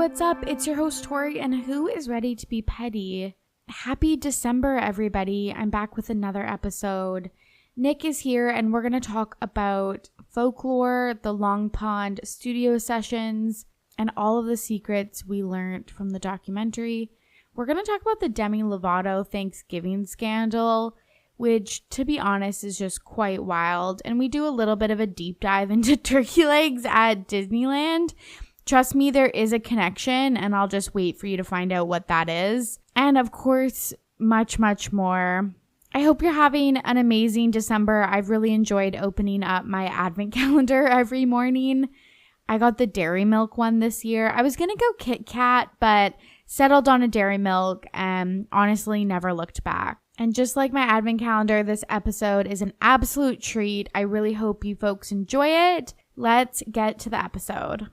what's up? It's your host, Tori, and who is ready to be petty? Happy December, everybody. I'm back with another episode. Nick is here, and we're going to talk about folklore, the Long Pond studio sessions, and all of the secrets we learned from the documentary. We're going to talk about the Demi Lovato Thanksgiving scandal, which, to be honest, is just quite wild. And we do a little bit of a deep dive into turkey legs at Disneyland. Trust me, there is a connection, and I'll just wait for you to find out what that is. And of course, much, much more. I hope you're having an amazing December. I've really enjoyed opening up my advent calendar every morning. I got the Dairy Milk one this year. I was going to go Kit Kat, but settled on a Dairy Milk and honestly never looked back. And just like my advent calendar, this episode is an absolute treat. I really hope you folks enjoy it. Let's get to the episode.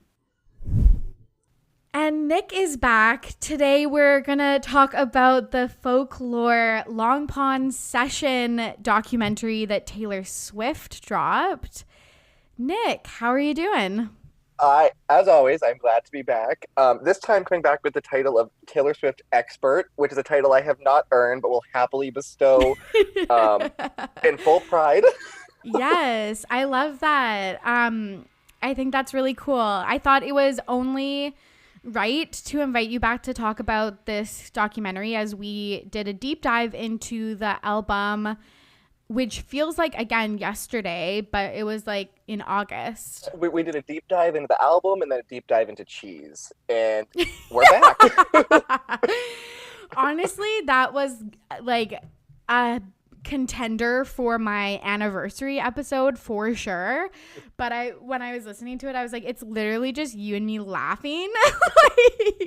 And Nick is back. Today we're going to talk about the folklore Long Pond session documentary that Taylor Swift dropped. Nick, how are you doing? As always, I'm glad to be back. This time coming back with the title of Taylor Swift Expert, which is a title I have not earned but will happily bestow in full pride. Yes, I love that. I think that's really cool. I thought it was only right to invite you back to talk about this documentary as we did a deep dive into the album, which feels like, again, yesterday, but it was like in August. We did a deep dive into the album and then a deep dive into cheese, and we're back. Honestly, that was like a contender for my anniversary episode for sure. But when I was listening to it, I was like, it's literally just you and me laughing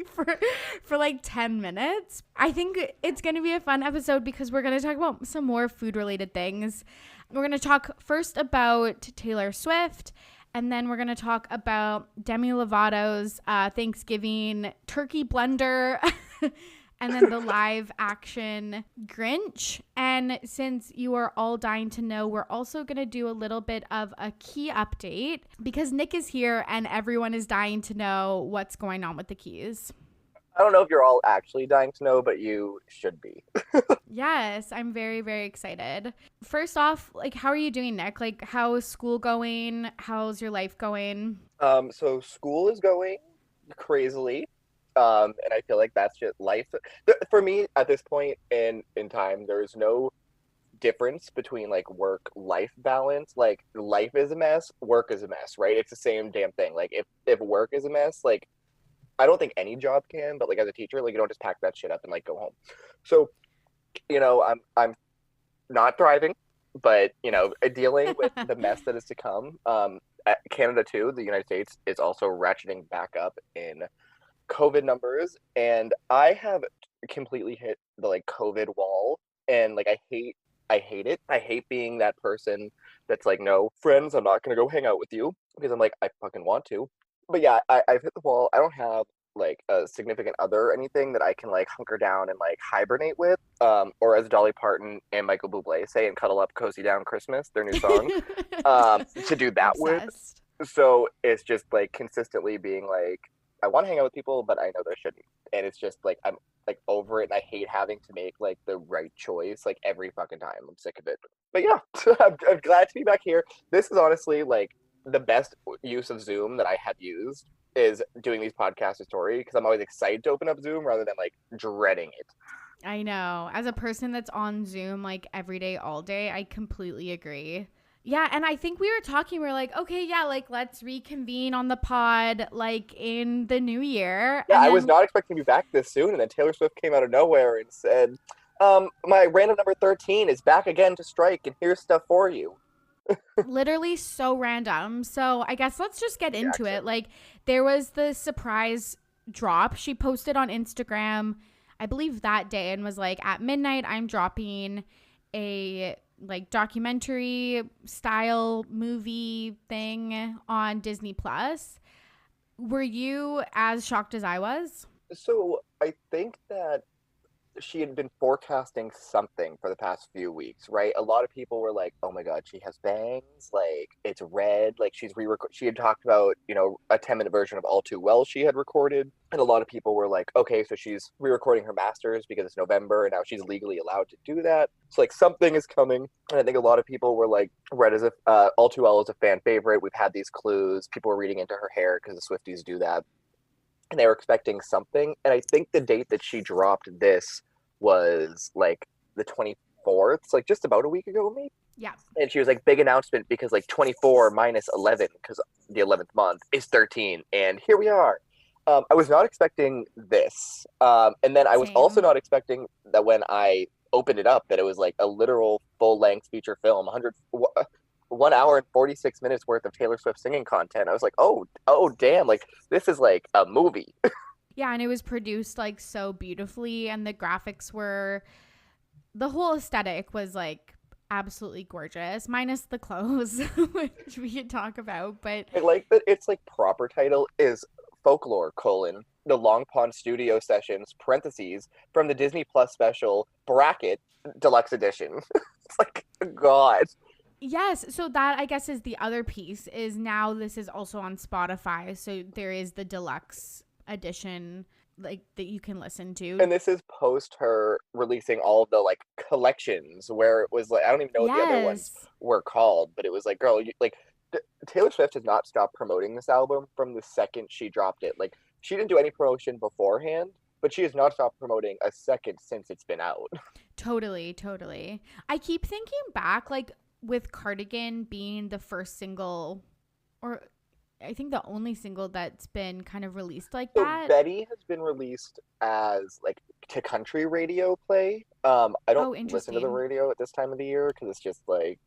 for like 10 minutes. I think it's going to be a fun episode because we're going to talk about some more food related things. We're going to talk first about Taylor Swift, and then we're going to talk about Demi Lovato's Thanksgiving turkey blender and then the live action Grinch. And since you are all dying to know, we're also going to do a little bit of a key update because Nick is here and everyone is dying to know what's going on with the keys. I don't know if you're all actually dying to know, but you should be. Yes, I'm very, very excited. First off, like, how are you doing, Nick? Like, how is school going? How's your life going? So school is going crazily. And I feel like that's just life. For me, at this point in time, there is no difference between like work-life balance. Like, life is a mess, work is a mess, right? It's the same damn thing. Like, if work is a mess, like, I don't think any job can, but like as a teacher, like you don't just pack that shit up and like go home. So, I'm not thriving, but dealing with the mess that is to come. Canada too, the United States is also ratcheting back up in COVID numbers, and I have completely hit the like COVID wall, and like I hate it. I hate being that person that's like, no, friends, I'm not gonna go hang out with you because I'm like, I fucking want to. But yeah, I've hit the wall. I don't have like a significant other or anything that I can like hunker down and like hibernate with, or as Dolly Parton and Michael Bublé say and Cuddle Up Cozy Down Christmas, their new song, to do that Obsessed. with. So it's just like consistently being like, I want to hang out with people, but I know there shouldn't. And it's just like, I'm like over it, and I hate having to make like the right choice like every fucking time. I'm sick of it. But yeah, I'm glad to be back here. This is honestly like the best use of Zoom that I have used is doing these podcasts with Tori, because I'm always excited to open up Zoom rather than like dreading it. I know. As a person that's on Zoom like every day, all day, I completely agree. Yeah, and I think we were like, okay, yeah, like let's reconvene on the pod like in the new year. Yeah, and I was not expecting to be back this soon, and then Taylor Swift came out of nowhere and said, my random number 13 is back again to strike, and here's stuff for you. Literally so random. So I guess let's just get into it. Like, there was the surprise drop. She posted on Instagram, I believe that day, and was like, at midnight, I'm dropping a like documentary style movie thing on Disney Plus. Were you as shocked as I was? So I think that she had been forecasting something for the past few weeks, right? A lot of people were like, "Oh my God, she has bangs! Like it's red! Like she had talked about, a 10-minute version of All Too Well she had recorded." And a lot of people were like, "Okay, so she's re-recording her masters because it's November and now she's legally allowed to do that. So like something is coming." And I think a lot of people were like, "Red is a All Too Well is a fan favorite. We've had these clues. People were reading into her hair because the Swifties do that." And they were expecting something. And I think the date that she dropped this was like the 24th, so like just about a week ago, maybe. Yeah. And she was like, big announcement because like 24 minus 11, because the 11th month is 13. And here we are. I was not expecting this. And then I was also Same. not expecting that when I opened it up, that it was like a literal full length feature film, 1 hour and 46 minutes worth of Taylor Swift singing content. I was like, oh, damn, like this is like a movie. Yeah, and it was produced like so beautifully, and the graphics were, the whole aesthetic was like absolutely gorgeous, minus the clothes, which we could talk about. But I like that its like proper title is Folklore: the Long Pond Studio Sessions parentheses from the Disney Plus special bracket deluxe edition. It's like, God. yes, so that I guess is the other piece, is now this is also on Spotify, so there is the deluxe edition like that you can listen to. And this is post her releasing all of the like collections where it was like, I don't even know what the other ones Yes. were called, but it was like, girl, Taylor Swift has not stopped promoting this album from the second she dropped it. Like, she didn't do any promotion beforehand, but she has not stopped promoting a second since it's been out. Totally, totally. I keep thinking back, like with Cardigan being the first single, or I think the only single that's been kind of released like So that. Betty has been released as like to country radio play. I don't Oh, listen to the interesting. radio at this time of the year because it's just like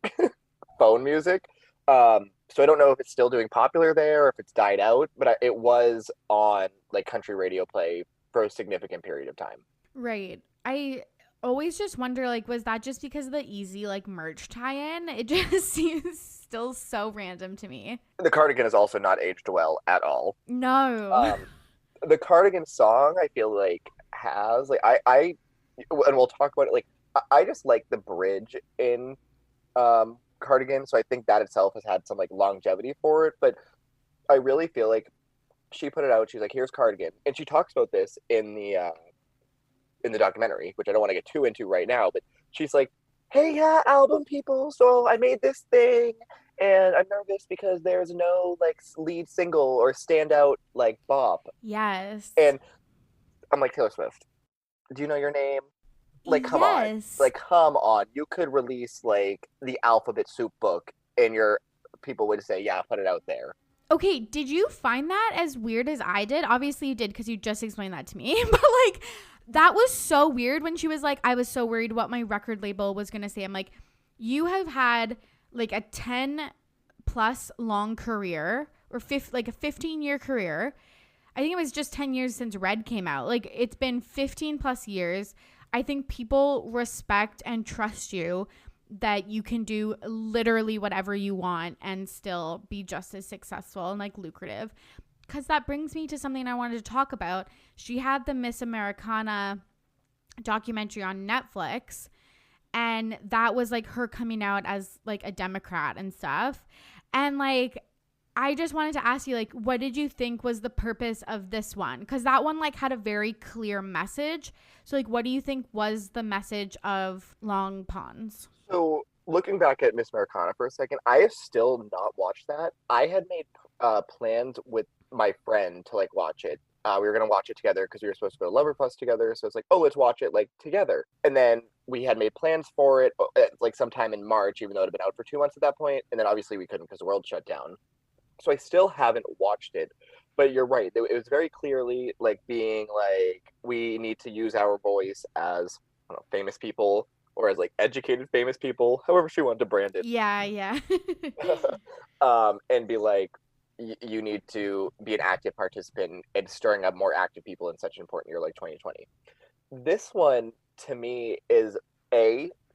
phone music. So I don't know if it's still doing popular there or if it's died out, but it was on like country radio play for a significant period of time. Right. I always just wonder, like, was that just because of the easy, like, merch tie-in? It just seems still so random to me. The Cardigan has also not aged well at all. No. Um, the Cardigan song, I feel like has like and we'll talk about it. Like I just like the bridge in Cardigan, so I think that itself has had some like longevity for it. But I really feel like she put it out. She's like, "Here's Cardigan," and she talks about this in the documentary, which I don't want to get too into right now. But she's like, "Hey, yeah, album people. So I made this thing, and I'm nervous because there's no like lead single or standout like bop." Yes. And I'm like, Taylor Swift, do you know your name? Like, come on. Yes. Like, come on. You could release like the alphabet soup book and your people would say, yeah, put it out there. Okay, did you find that as weird as I did? Obviously you did, because you just explained that to me. But like, that was so weird when she was like, I was so worried what my record label was going to say. I'm like, you have had like a 10 plus long career, or like a 15-year career. I think it was just 10 years since Red came out. Like, it's been 15 plus years. I think people respect and trust you that you can do literally whatever you want and still be just as successful and like lucrative. Because that brings me to something I wanted to talk about. She had the Miss Americana documentary on Netflix, and that was like her coming out as like a Democrat and stuff. And like, I just wanted to ask you, like, what did you think was the purpose of this one? Because that one like had a very clear message. So like, what do you think was the message of Long Ponds? So looking back at Miss Americana for a second, I have still not watched that. I had made plans with my friend to like watch it. We were gonna watch it together because we were supposed to go to Loverpuss together. So it's like, oh, let's watch it like together. And then we had made plans for it like sometime in March, even though it had been out for 2 months at that point. And then obviously we couldn't because the world shut down. So I still haven't watched it. But you're right. It was very clearly like being like, we need to use our voice as I don't know, famous people or as like educated famous people, however she wanted to brand it. Yeah, yeah. And be like, you need to be an active participant in stirring up more active people in such an important year like 2020. This one to me is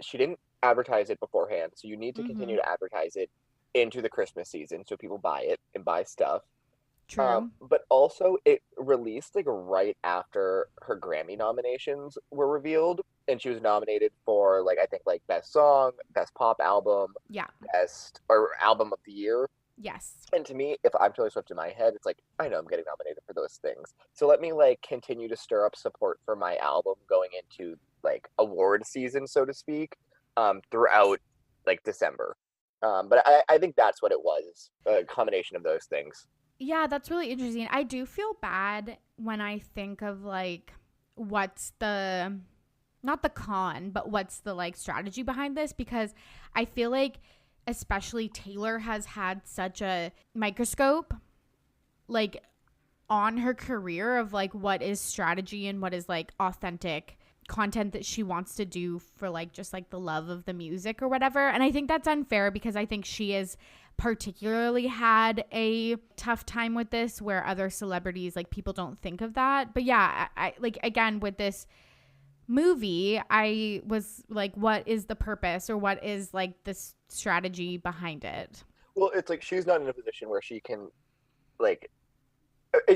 she didn't advertise it beforehand, so you need to Mm-hmm. continue to advertise it into the Christmas season so people buy it and buy stuff. True. But also it released like right after her Grammy nominations were revealed, and she was nominated for like I think like best song, best pop album, Yeah. best or album of the year. Yes. And to me, if I'm Taylor Swift in my head, it's like I know I'm getting nominated for those things. So let me like continue to stir up support for my album going into like award season, so to speak, throughout like December. But I think that's what it was, a combination of those things. Yeah, that's really interesting. I do feel bad when I think of like what's the not the con, but what's the like strategy behind this, because I feel like especially Taylor has had such a microscope like on her career of like what is strategy and what is like authentic content that she wants to do for like just like the love of the music or whatever. And I think that's unfair because I think she has particularly had a tough time with this where other celebrities like people don't think of that. But yeah, I like again with this movie, I was like, what is the purpose or what is like the strategy behind it? Well, it's like she's not in a position where she can like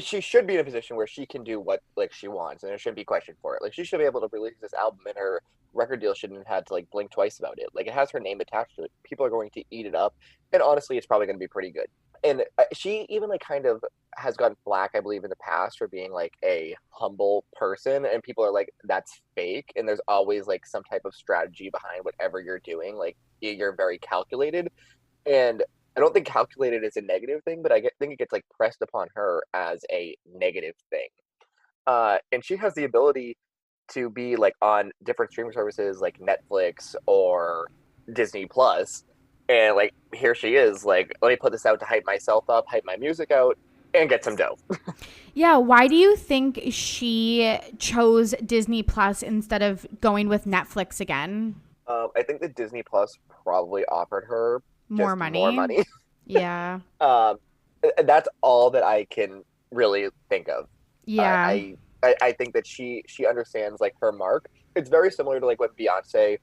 she should be in a position where she can do what like she wants and there shouldn't be question for it. Like she should be able to release this album and her record deal shouldn't have had to like blink twice about it. Like it has her name attached to it. People are going to eat it up, and honestly, it's probably going to be pretty good. And she even like kind of has gotten flack, I believe, in the past for being like a humble person, and people are like, "That's fake." And there's always like some type of strategy behind whatever you're doing. Like you're very calculated, and I don't think calculated is a negative thing, but think it gets like pressed upon her as a negative thing. And she has the ability to be like on different streaming services like Netflix or Disney Plus, and like here she is, like let me put this out to hype myself up, hype my music out, and get some dough. Yeah, why do you think she chose Disney Plus instead of going with Netflix again? I think that Disney Plus probably offered her More just more money? money. Yeah. um, that's all that I can really think of. Yeah. I think that she understands like her mark. It's very similar to like when Beyonce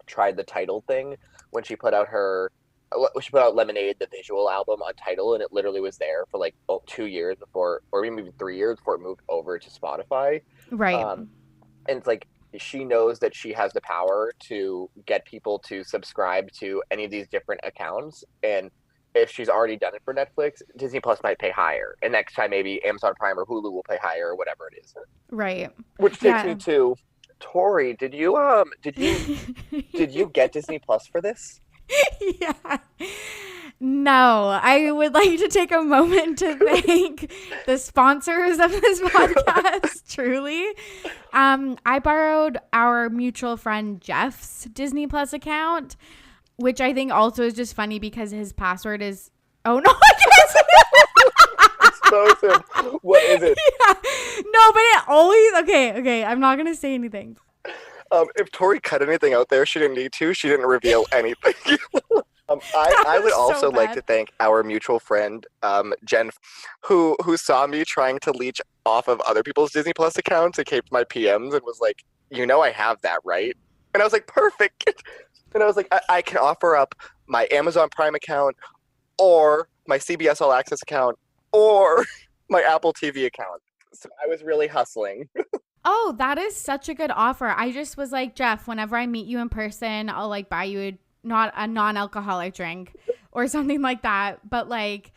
tried the Title thing when she put out Lemonade, the visual album on Title, and it literally was there for like 2 years before, or maybe 3 years before it moved over to Spotify. Right. And it's like she knows that she has the power to get people to subscribe to any of these different accounts, and if she's already done it for Netflix, Disney Plus might pay higher, and next time maybe Amazon Prime or Hulu will pay higher or whatever it is. Right. Which takes me Yeah. to Tori. Did you get Disney Plus for this? Yeah. No, I would like to take a moment to thank the sponsors of this podcast, truly. I borrowed our mutual friend Jeff's Disney Plus account, which I think also is just funny because his password is, oh no, I can't. Expose him. What is it? Yeah. No, but it always, okay, I'm not going to say anything. If Tori cut anything out there, she didn't need to. She didn't reveal anything. I would also like to thank our mutual friend, Jen, who saw me trying to leech off of other people's Disney Plus accounts and came to my PMs and was like, I have that, right? And I was like, perfect. And I was like, I can offer up my Amazon Prime account or my CBS All Access account or my Apple TV account. So I was really hustling. Oh, that is such a good offer. I just was like, Jeff, whenever I meet you in person, I'll like buy you not a non-alcoholic drink or something like that. But like,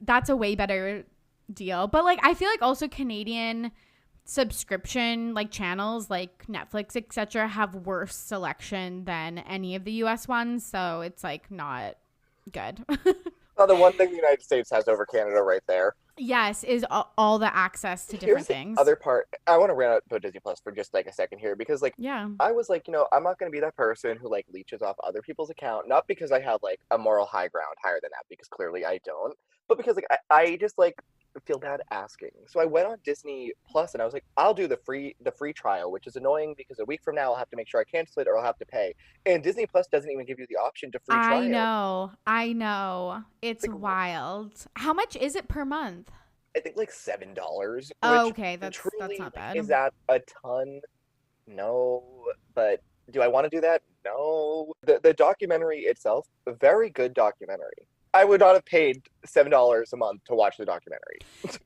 that's a way better deal. But like, I feel like also Canadian subscription like channels like Netflix, etc., have worse selection than any of the US ones. So it's like not good. Well, the one thing the United States has over Canada right there. Yes, is all the access to different things. The other part, I want to rant out about Disney Plus for just like a second here because like yeah, I was like, I'm not going to be that person who like leeches off other people's account, not because I have like a moral high ground higher than that, because clearly I don't, but because like I just like feel bad asking. So I went on Disney Plus and I was like, I'll do the free trial, which is annoying because a week from now I'll have to make sure I cancel it or I'll have to pay. And Disney Plus doesn't even give you the option to free trial. I know. It's like, wild. How much is it per month? I think like $7. Oh, okay, that's not bad. Is that a ton? No, but do I want to do that? No. The documentary itself, a very good documentary. I would not have paid $7 a month to watch the documentary.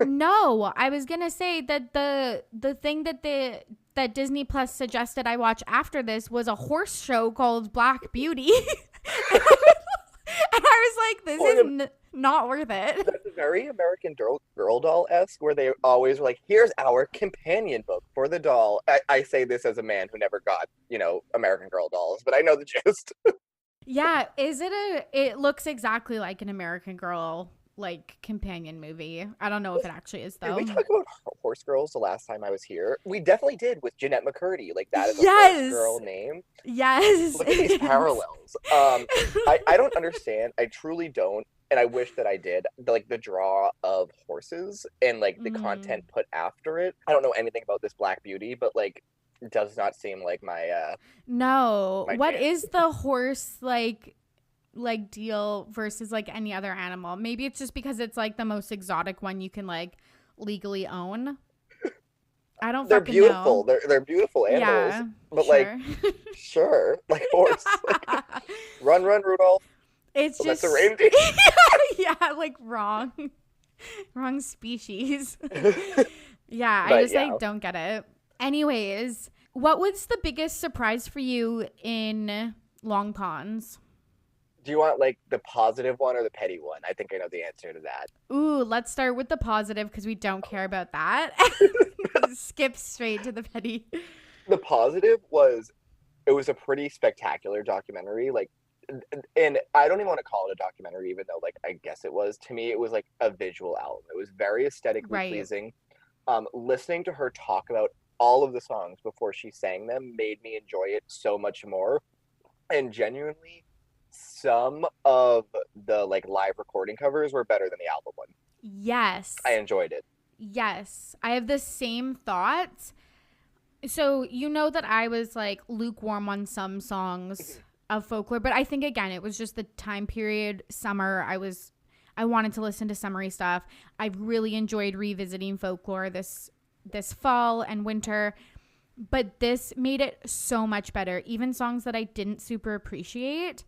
No, I was gonna say that the thing that that Disney Plus suggested I watch after this was a horse show called Black Beauty, and I was like, this is not worth it. That's very American Girl doll-esque, where they always were like, here's our companion book for the doll. I say this as a man who never got, American Girl dolls, but I know the gist. Yeah, it looks exactly like an American Girl like companion movie. I don't know if it actually is though. Did we talk about horse girls the last time I was here? We definitely did with Jeanette McCurdy. Like that is a horse girl name. Yes. Look at these parallels. I don't understand. I truly don't. And I wish that I did. The draw of horses and like the content put after it. I don't know anything about this Black Beauty, but like it does not seem like my No. my What jam. is the horse like deal versus like any other animal? Maybe it's just because it's like the most exotic one you can like legally own. I don't They're fucking beautiful. know. They're beautiful animals. Yeah, But sure. sure, like horse. Run, Rudolph. It's Well, just that's a reindeer. yeah, like wrong species. Yeah, I But, just yeah. like don't get it. Anyways, what was the biggest surprise for you in Long Ponds? Do you want like the positive one or the petty one? I think I know the answer to that. Ooh, let's start with the positive because we don't care about that. Skip straight to the petty. The positive was it was a pretty spectacular documentary. Like, and I don't even want to call it a documentary, even though like I guess it was. To me, it was like a visual album. It was very aesthetically Right. pleasing. Listening to her talk about all of the songs before she sang them made me enjoy it so much more. And genuinely, some of the like live recording covers were better than the album one. Yes. I enjoyed it. Yes. I have the same thoughts. So, you know that I was like lukewarm on some songs of folklore, but I think again, it was just the time period, summer. I wanted to listen to summery stuff. I really enjoyed revisiting folklore this fall and winter, but this made it so much better. Even songs that I didn't super appreciate,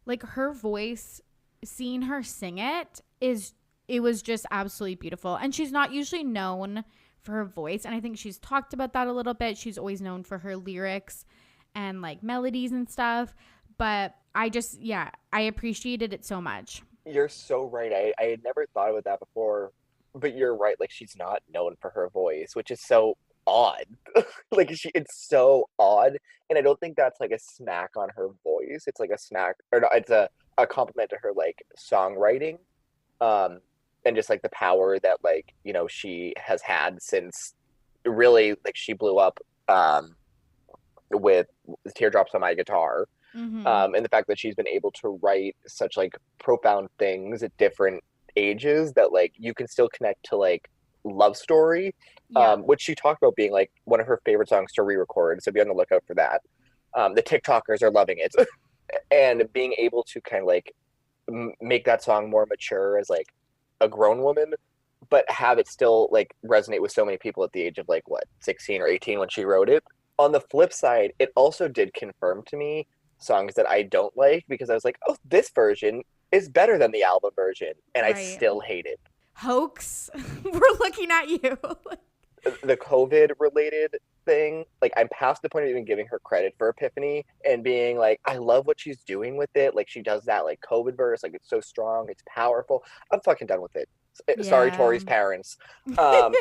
like her voice, seeing her sing it was just absolutely beautiful. And she's not usually known for her voice, and I think she's talked about that a little bit. She's always known for her lyrics and like melodies and stuff, but I appreciated it so much. You're so right. I had never thought about that before, but you're right. Like she's not known for her voice, which is so odd. It's so odd, and I don't think that's like a smack on her voice. It's like a smack, or no, it's a compliment to her like songwriting, and just like the power that like she has had since really like she blew up with Teardrops on My Guitar. And the fact that she's been able to write such like profound things at different ages that like you can still connect to like Love Story, which she talked about being like one of her favorite songs to re-record, so be on the lookout for that. The TikTokers are loving it. And being able to kind of like make that song more mature as like a grown woman, but have it still like resonate with so many people at the age of like what 16 or 18 when she wrote it. On the flip side, it also did confirm to me songs that I don't like, because I was like, oh, this version is better than the album version, and I still hate it. Hoax. We're looking at you. The COVID related thing, like I'm past the point of even giving her credit for Epiphany and being like, I love what she's doing with it. Like she does that like COVID verse, like it's so strong, it's powerful. I'm fucking done with it. Sorry, Tori's parents. Like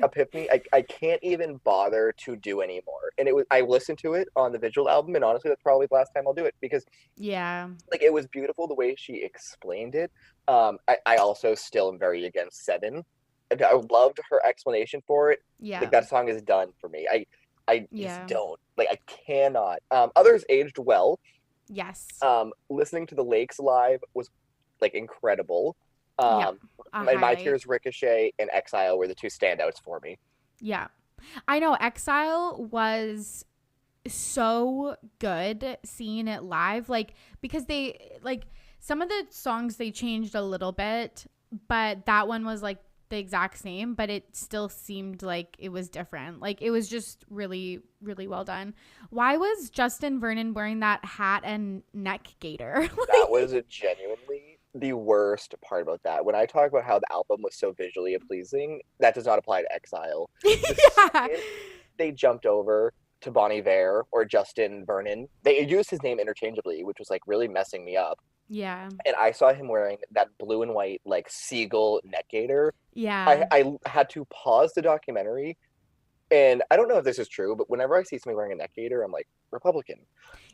Epiphany, I can't even bother to do anymore. And I listened to it on the visual album, and honestly, that's probably the last time I'll do it, because like it was beautiful the way she explained it. I also still am very against Seven. I loved her explanation for it. Like that song is done for me. I just don't like. I cannot. Others aged well. Yes. Listening to the Lakes live was like incredible. My Tears, Ricochet, and Exile were the two standouts for me. Yeah, I know Exile was so good seeing it live, like because they like some of the songs they changed a little bit, but that one was like the exact same, but it still seemed like it was different. Like it was just really, really well done. Why was Justin Vernon wearing that hat and neck gaiter? That was genuinely the worst part about that. When I talk about how the album was so visually pleasing, that does not apply to Exile. The Yeah. second they jumped over to Bon Iver or Justin Vernon, they used his name interchangeably, which was like really messing me up. Yeah. And I saw him wearing that blue and white like seagull neck gaiter. Yeah. I had to pause the documentary, and I don't know if this is true, but whenever I see somebody wearing a neck gaiter, I'm like, Republican.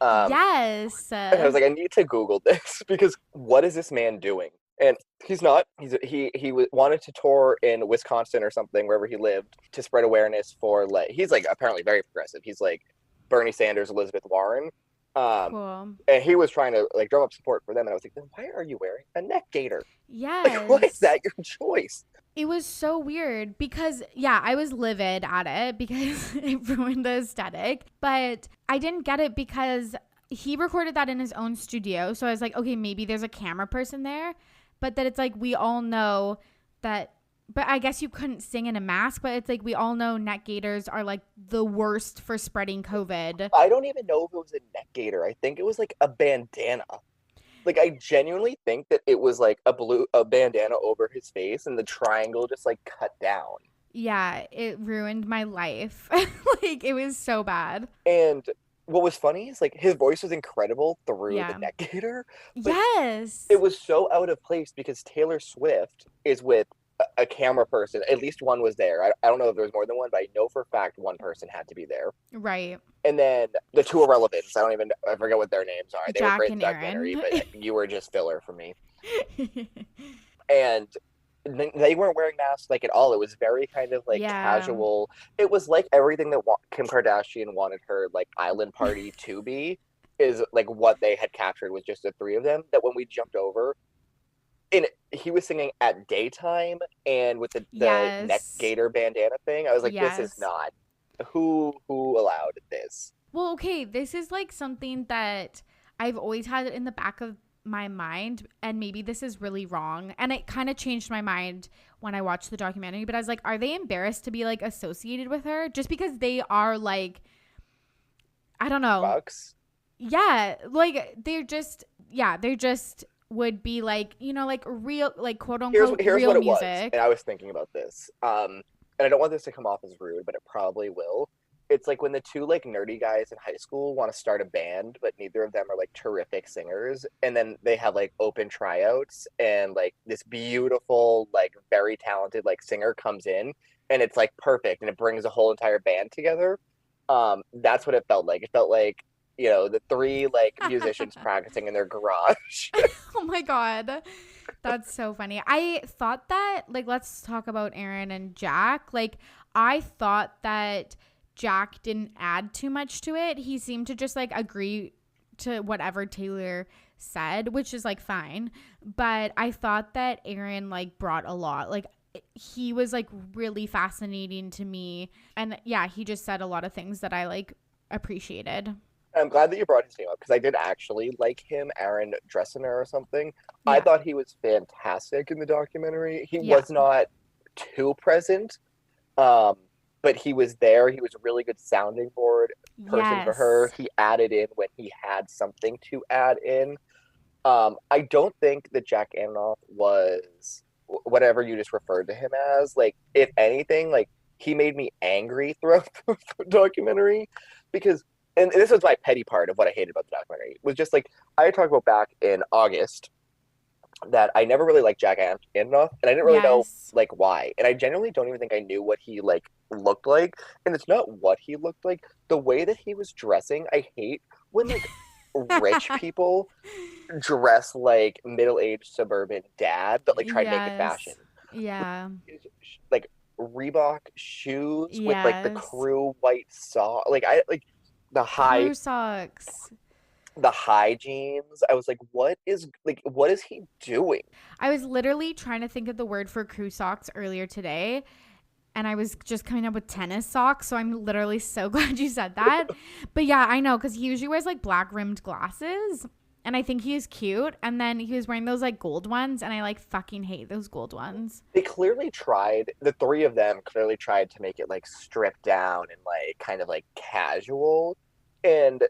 Yes. And I was like, I need to Google this because what is this man doing? And he's not. Wanted to tour in Wisconsin or something, wherever he lived, to spread awareness for like he's like apparently very progressive. He's like Bernie Sanders, Elizabeth Warren. Cool. And he was trying to like drum up support for them, and I was like, then why are you wearing a neck gaiter? Yes. Like, why is that your choice? It was so weird because, yeah, I was livid at it because it ruined the aesthetic. But I didn't get it because he recorded that in his own studio. So I was like, okay, maybe there's a camera person there. But that it's like we all know that. But I guess you couldn't sing in a mask. But it's like we all know neck gaiters are like the worst for spreading COVID. I don't even know if it was a neck gaiter. I think it was like a bandana. Like, I genuinely think that it was like a bandana over his face and the triangle just like cut down. Yeah, it ruined my life. Like, it was so bad. And what was funny is like his voice was incredible through Yeah. the neck gaiter. Yes. It was so out of place because Taylor Swift is with a camera person. At least one was there. I don't know if there was more than one, but I know for a fact one person had to be there. Right. And then the two irrelevants, I forget what their names are. They Jack were great in and the documentary, Aaron. but you were just filler for me. And they weren't wearing masks like at all. It was very kind of like casual. It was like everything that Kim Kardashian wanted her like island party to be is like what they had captured was just the three of them. That when we jumped over, and he was singing at daytime and with the neck gaiter bandana thing, I was like, this is not who allowed this. Well, okay, this is like something that I've always had in the back of my mind, and maybe this is really wrong, and it kind of changed my mind when I watched the documentary, but I was like, are they embarrassed to be like associated with her just because they are like, I don't know, bucks? Yeah, like they're just would be like, you know, like real, like quote unquote here's real what it music. Was, and I was thinking about this, and I don't want this to come off as rude, but it probably will. It's like when the two like nerdy guys in high school want to start a band, but neither of them are like terrific singers, and then they have like open tryouts, and like this beautiful, like very talented like singer comes in, and it's like perfect, and it brings a whole entire band together. That's what it felt like. It felt like, you know, the three like musicians practicing in their garage. Oh my god, that's so funny. I thought that, like, let's talk about Aaron and Jack. Like, I thought that Jack didn't add too much to it. He seemed to just like agree to whatever Taylor said, which is like fine. But I thought that Aaron like brought a lot. Like, he was like really fascinating to me, and yeah, he just said a lot of things that I like appreciated. I'm glad that you brought his name up because I did actually like him, Aaron Dressner or something. Yeah. I thought he was fantastic in the documentary. He was not too present, but he was there. He was a really good sounding board person for her. He added in when he had something to add in. I don't think that Jack Antonoff was whatever you just referred to him as. Like, if anything, like, he made me angry throughout the documentary because, and this was my petty part of what I hated about the documentary, was just like, I talked about back in August that I never really liked Jack Antonoff, and I didn't really know like why, and I genuinely don't even think I knew what he like looked like. And it's not what he looked like, the way that he was dressing. I hate when like rich people dress like middle-aged suburban dad but like try to make it fashion. Like Reebok shoes with like the crew white sock, like I like the high crew socks, the high jeans. I was like, what is he doing? I was literally trying to think of the word for crew socks earlier today, and I was just coming up with tennis socks, so I'm literally so glad you said that. But yeah, I know, because he usually wears like black rimmed glasses, And I think he's cute. And then he was wearing those like gold ones, and I like fucking hate those gold ones. They clearly tried, the three of them clearly tried to make it like stripped down and like kind of like casual. And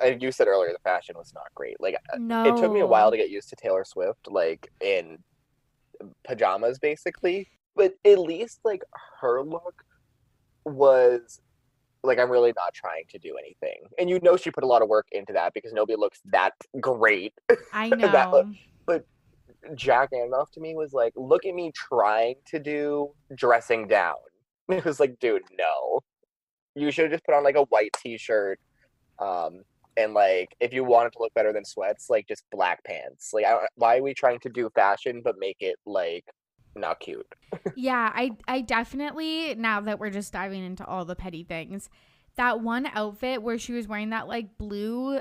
and you said earlier the fashion was not great. Like it took me a while No. to get used to Taylor Swift, like in pajamas basically. But at least like her look was like I'm really not trying to do anything. And you know she put a lot of work into that because nobody looks that great. I that know. but Jack Antonoff to me was like, look at me trying to do dressing down. It was like, dude, no. You should have just put on like a white t-shirt. And like if you wanted to look better than sweats, like just black pants. Like why are we trying to do fashion but make it like not cute? Yeah, I definitely, now that we're just diving into all the petty things, that one outfit where she was wearing that like blue,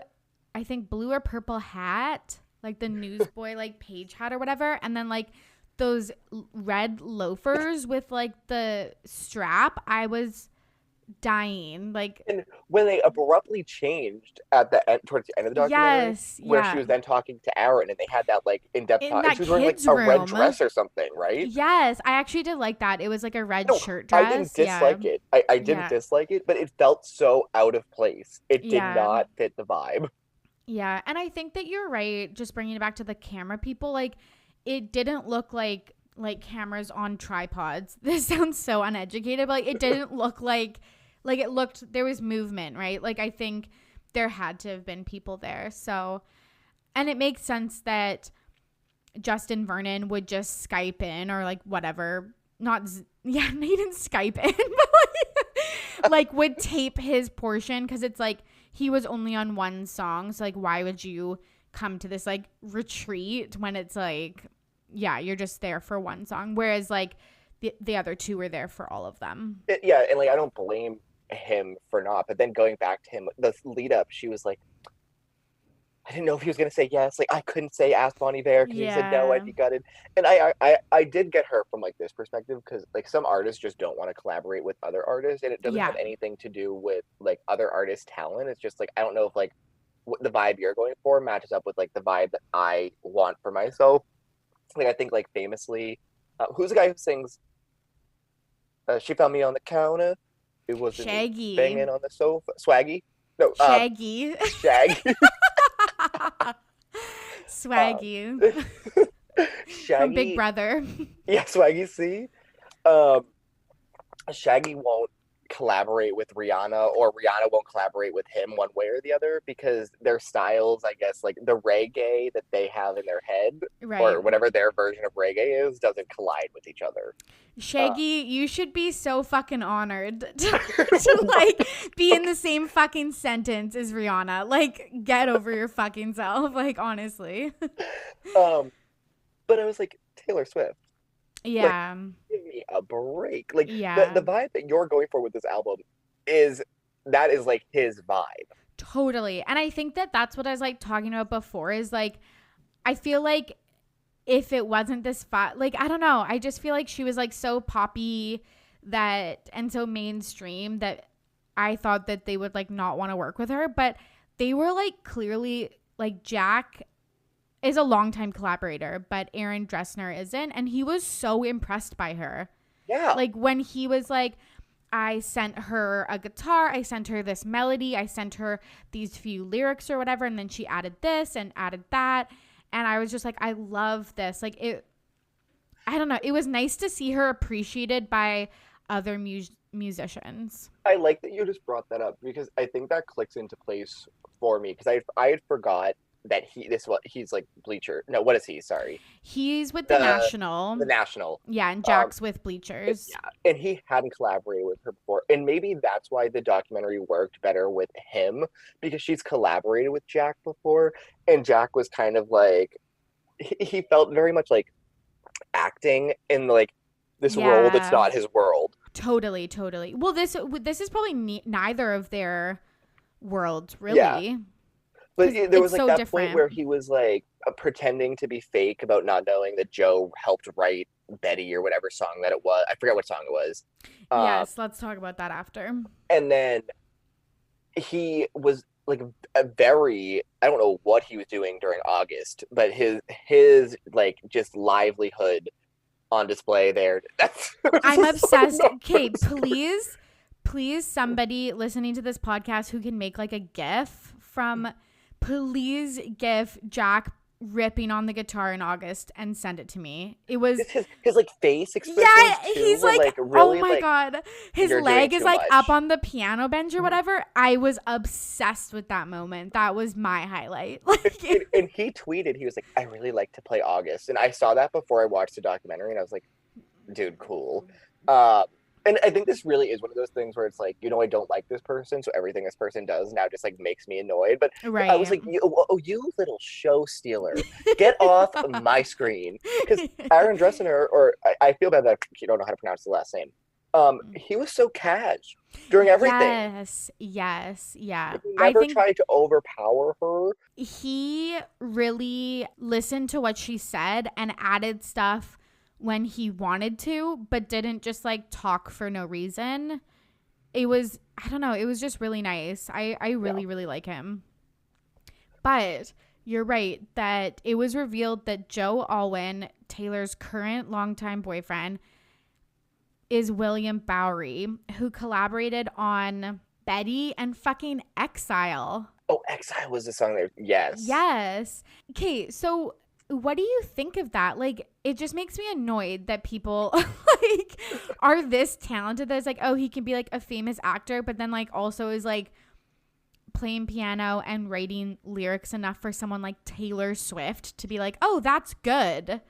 I think blue or purple hat, like the newsboy like page hat or whatever, and then like those red loafers with like the strap, I was dying. Like, And when they abruptly changed at the end, towards the end of the documentary, yes, where she yeah. was then talking to Aaron, and they had that like in-depth In talk, and that she was wearing like kids' a red room. dress or something, right? Yes, I actually did like that. It was like a red No, shirt I didn't dress. Yeah. dislike it. I didn't Yeah. dislike it, but it felt so out of place. It did Yeah. not fit the vibe. Yeah, and I think that you're right. Just bringing it back to the camera people, like it didn't look like cameras on tripods. This sounds so uneducated, but like it didn't look like it looked, there was movement, right? Like I think there had to have been people there. So, and it makes sense that Justin Vernon would just Skype in or like whatever. Yeah, he didn't Skype in, but like would tape his portion because it's like he was only on one song. So like, why would you come to this like retreat when it's like, yeah, you're just there for one song, whereas like the other two were there for all of them. Yeah, and like I don't blame him for not. But then going back to him, the lead up, she was like, I didn't know if he was gonna say yes. Like I couldn't say ask Bonnie Bear because he said no, Yeah. I'd be gutted. And I did get her from like this perspective because like some artists just don't want to collaborate with other artists, and it doesn't Yeah. have anything to do with like other artists' talent. It's just like I don't know if like what the vibe you're going for matches up with like the vibe that I want for myself. Like I think like famously, who's the guy who sings? She found me on the counter. It wasn't me Shaggy. banging on the sofa. Swaggy? No, Shaggy. Shag. Swaggy. From Big Shaggy. Brother. Yeah, Swaggy C. Um, Shaggy won't collaborate with Rihanna, or Rihanna won't collaborate with him one way or the other because their styles, I guess, like the reggae that they have in their head, Right. or whatever their version of reggae is, doesn't collide with each other. Shaggy, you should be so fucking honored to like be in the same fucking sentence as Rihanna. Like, get over your fucking self. Like, honestly. But I was like, Taylor Swift, Yeah. give me a break. Like Yeah. the vibe that you're going for with this album is like his vibe. Totally. And I think that that's what I was like talking about before is like, I feel like if it wasn't this like, I don't know. I just feel like she was like so poppy and so mainstream that I thought that they would like not want to work with her. But they were like clearly like Jack is a longtime collaborator, but Aaron Dressner isn't. And he was so impressed by her. Yeah. Like when he was like, I sent her a guitar, I sent her this melody, I sent her these few lyrics or whatever, and then she added this and added that. And I was just like, I love this. Like I don't know. It was nice to see her appreciated by other musicians. I like that you just brought that up because I think that clicks into place for me because I had forgot that he's like Bleacher. No, what is he? Sorry. He's with the National. The National. Yeah, and Jack's with Bleachers. Yeah, and he hadn't collaborated with her before. And maybe that's why the documentary worked better with him because she's collaborated with Jack before. And Jack was kind of like, he felt very much like acting in like this role that's not his world. Totally. Well, this is probably neither of their worlds, really. Yeah. But there was like so that different point where he was like pretending to be fake about not knowing that Joe helped write Betty or whatever song that it was. I forget what song it was. Yes, let's talk about that after. And then he was like a very, I don't know what he was doing during August, but his like just livelihood on display there. That's I'm just so obsessed. Okay, numbers. please, somebody listening to this podcast who can make like a GIF from, please GIF Jack ripping on the guitar in August and send it to me. It was, Just his like face yeah, expressions too he's were like, like oh really my like God. His you're doing leg is too like up much. on the piano bench or whatever. I was obsessed with that moment. That was my highlight. Like, And he tweeted, he was like, I really like to play August. And I saw that before I watched the documentary and I was like, dude, cool. Uh, and I think this really is one of those things where it's like, I don't like this person, so everything this person does now just like makes me annoyed. But I was right. like, you little show stealer, get off my screen. Because Aaron Dressner, or I feel bad that you don't know how to pronounce the last name. He was so cash during everything. Yes, yes, yeah. He I never think tried to overpower her. he really listened to what she said and added stuff when he wanted to, but didn't just like talk for no reason. It was, I don't know, it was just really nice. I really, really like him. But you're right that it was revealed that Joe Alwyn, Taylor's current longtime boyfriend, is William Bowery, who collaborated on Betty and fucking Exile. Oh, Exile was the song there. Yes. Yes. Okay, so what do you think of that? Like, it just makes me annoyed that people like are this talented that it's like, oh, he can be like a famous actor, but then like also is like playing piano and writing lyrics enough for someone like Taylor Swift to be like, oh, that's good.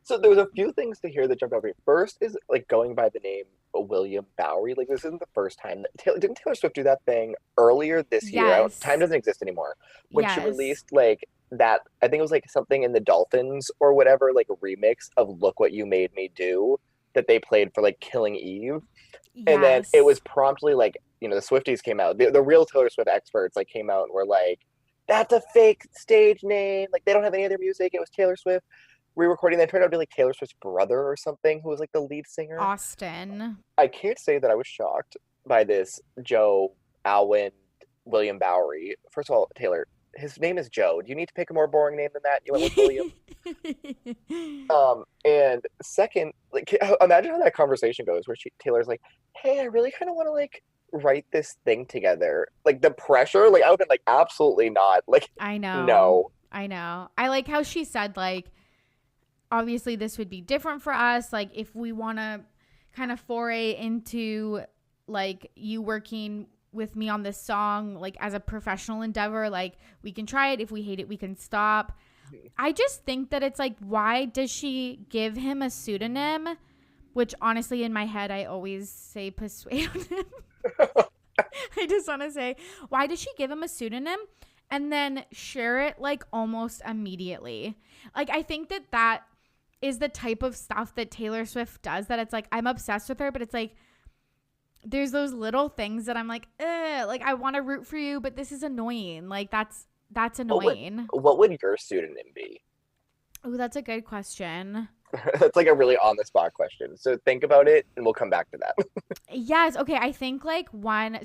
So there was a few things to hear that jumped out at me. First is like going by the name William Bowery. Like this isn't the first time that didn't Taylor Swift do that thing earlier this year? Time Yes. doesn't exist anymore. When she Yes. released like that, I think it was like something in the Dolphins or whatever, like a remix of "Look What You Made Me Do" that they played for like Killing Eve, and then it was Yes. promptly like the Swifties came out, the real Taylor Swift experts like came out and were like, "That's a fake stage name. Like they don't have any other music. It was Taylor Swift." Re-recording that turned out to be like Taylor Swift's brother or something who was like the lead singer. Austin. I can't say that I was shocked by this Joe Alwyn William Bowery. First of all, Taylor, his name is Joe. Do you need to pick a more boring name than that? You went with William. And second, like imagine how that conversation goes where Taylor's like, "Hey, I really kind of want to like write this thing together." Like the pressure, like I would have been like, "Absolutely not." Like, I know. no. I know. I like how she said like, obviously this would be different for us, like if we want to kind of foray into like you working with me on this song like as a professional endeavor, like we can try it. If we hate it, we can stop. I just think that it's like, why does she give him a pseudonym, which honestly in my head I always say persuade him. I just want to say, why does she give him a pseudonym and then share it like almost immediately? Like I think that is the type of stuff that Taylor Swift does, that it's like I'm obsessed with her, but it's like there's those little things that I'm like, like I want to root for you, but this is annoying. Like that's annoying. What would your pseudonym be? Oh, that's a good question. That's like a really on the spot question. So think about it and we'll come back to that. Yes, okay, I think like when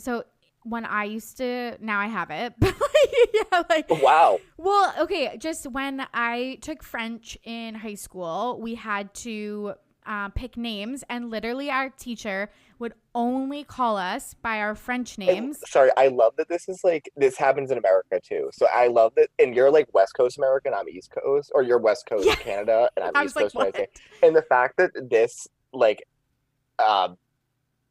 I used to, now I have it. But yeah, like Wow. well, okay, just when I took French in high school, we had to pick names, and literally our teacher would only call us by our French names. Sorry, I love that this happens in America too. So I love that, and you're like West Coast American, I'm East Coast, or you're West Coast Yeah. Canada, and I'm I East was like, Coast United what? States. And the fact that this like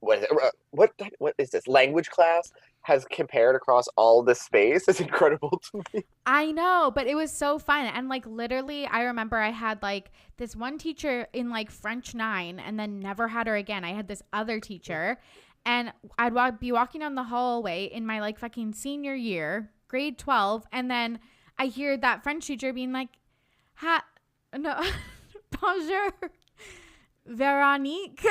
what is it? What is this language class has compared across all this space is incredible to me. I know, but it was so fun. And like literally, I remember I had like this one teacher in like French 9 and then never had her again. I had this other teacher, and I'd be walking down the hallway in my like fucking senior year, grade 12, and then I hear that French teacher being like, no, bonjour, Veronique.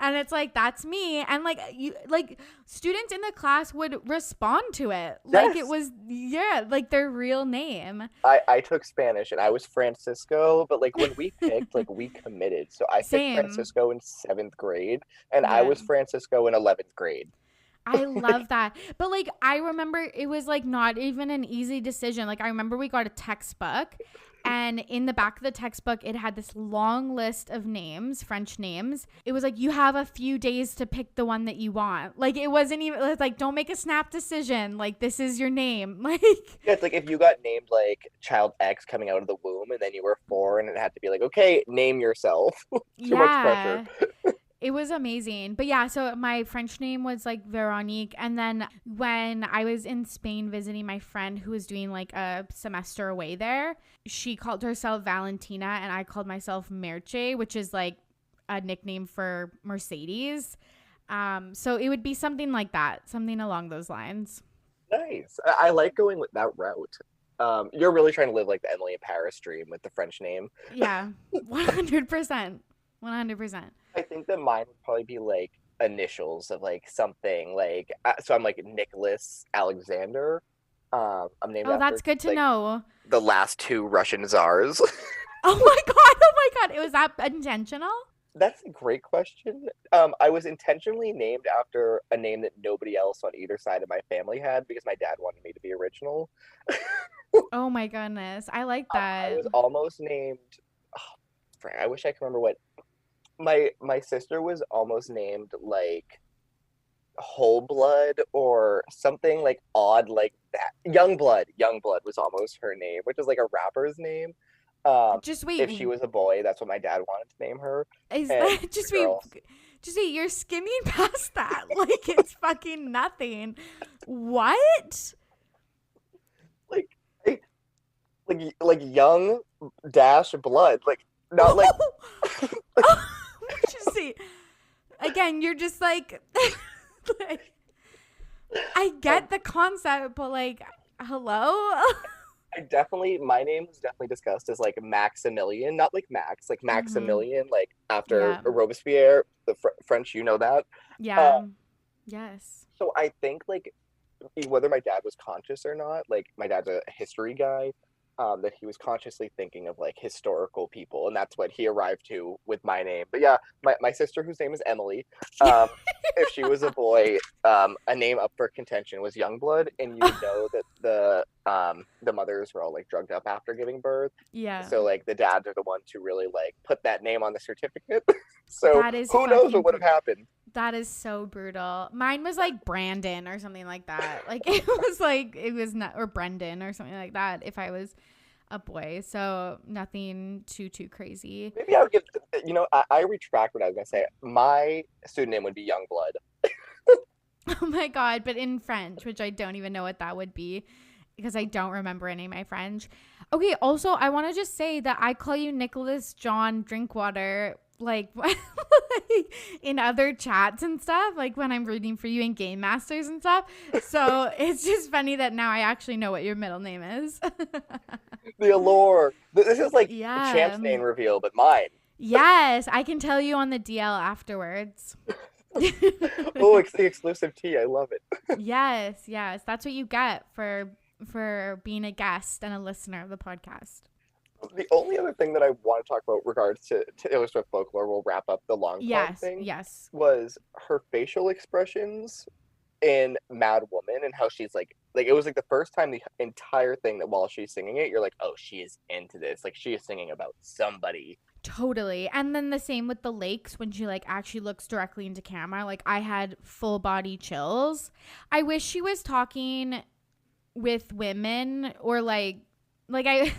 And it's like, that's me. And like you, like students in the class would respond to it like it was, yeah, like their real name. I took Spanish and I was Francisco, but like when we picked, like we committed. So I picked Same. Francisco in 7th grade and I Yeah. was Francisco in 11th grade. I love that. But like I remember it was like not even an easy decision. Like I remember we got a textbook and in the back of the textbook it had this long list of names, French names. It was like you have a few days to pick the one that you want. Like it wasn't even, it was like don't make a snap decision. Like this is your name. Like Yeah, it's like if you got named like Child X coming out of the womb and then you were 4 and it had to be like, okay, name yourself. Too much pressure. yeah. It was amazing. But yeah, so my French name was like Veronique. And then when I was in Spain visiting my friend who was doing like a semester away there, she called herself Valentina and I called myself Merche, which is like a nickname for Mercedes. So it would be something like that, something along those lines. Nice. I like going with that route. You're really trying to live like the Emily in Paris dream with the French name. Yeah, 100%. 100%. I think that mine would probably be like initials of like something like so I'm like Nicholas Alexander. I'm named Oh, after that's good to like know. the last 2 Russian czars. Oh my God. Oh my God. It was that intentional? That's a great question. I was intentionally named after a name that nobody else on either side of my family had because my dad wanted me to be original. Oh my goodness. I like I that. was almost named. Oh, I wish I could remember what my sister was almost named like Whole Blood or something like odd like that. Youngblood was almost her name, which is like a rapper's name. Um, Just wait. if she was a boy, that's what my dad wanted to name her. Is And that she's a just wait? girl. Just wait. You're skimming past that like it's fucking nothing. What? Like, like young dash blood. Like not like Just see. Again, you're just like, like I get the concept, but like, hello. I definitely my name was definitely discussed as like Maximilian, not like Max, like Mm-hmm. Maximilian, like after Yeah. Robespierre, the French, you know that. Uh, Yeah. Yes. so I think like whether my dad was conscious or not, like my dad's a history guy, that he was consciously thinking of like historical people, and that's what he arrived to with my name. But yeah, my sister, whose name is Emily, um, if she was a boy, a name up for contention was Youngblood, and you would know that the mothers were all like drugged up after giving birth. Yeah. So like the dads are the ones who really like put that name on the certificate. So That is who knows what fucking would have happened? that is so brutal. Mine was like Brandon or something like that. Like it was like it was not or Brendan or something like that if I was a boy. So nothing too crazy. Maybe I would give, I retract what I was going to say. My pseudonym would be Youngblood. Oh my God, but in French, which I don't even know what that would be because I don't remember any of my French. Okay, also I want to just say that I call you Nicholas John Drinkwater like in other chats and stuff, like when I'm reading for you in Game Masters and stuff. So it's just funny that now I actually know what your middle name is. The allure. This is like a Yeah. champ's name reveal, but mine. Yes, I can tell you on the DL afterwards. Oh, it's the exclusive tea. I love it. Yes, yes. That's what you get for being a guest and a listener of the podcast. The only other thing that I want to talk about regards to Taylor Swift folklore, we'll wrap up the long con Yes, thing, yes. was her facial expressions in Mad Woman and how she's like it was like the first time the entire thing that while she's singing it, you're like, oh, she is into this. Like she is singing about somebody. Totally. And then the same with the lakes when she like actually looks directly into camera. Like I had full body chills. I wish she was talking with women or like I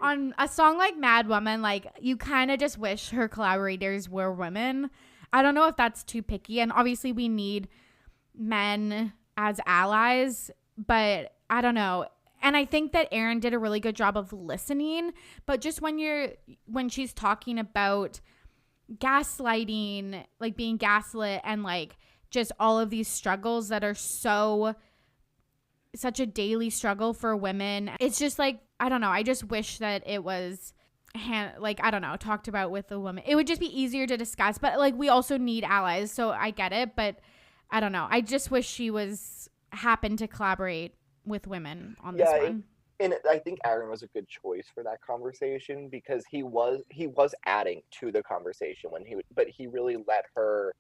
on a song like Mad Woman, like you kind of just wish her collaborators were women. I don't know if that's too picky, and obviously we need men as allies, but I don't know. And I think that Erin did a really good job of listening, but just when she's talking about gaslighting, like being gaslit and like just all of these struggles that are such a daily struggle for women. It's just like, I don't know. I just wish that it was like, I don't know, talked about with a woman. It would just be easier to discuss, but like we also need allies. So I get it, but I don't know. I just wish she happened to collaborate with women on this one. And I think Aaron was a good choice for that conversation because he was adding to the conversation but he really let her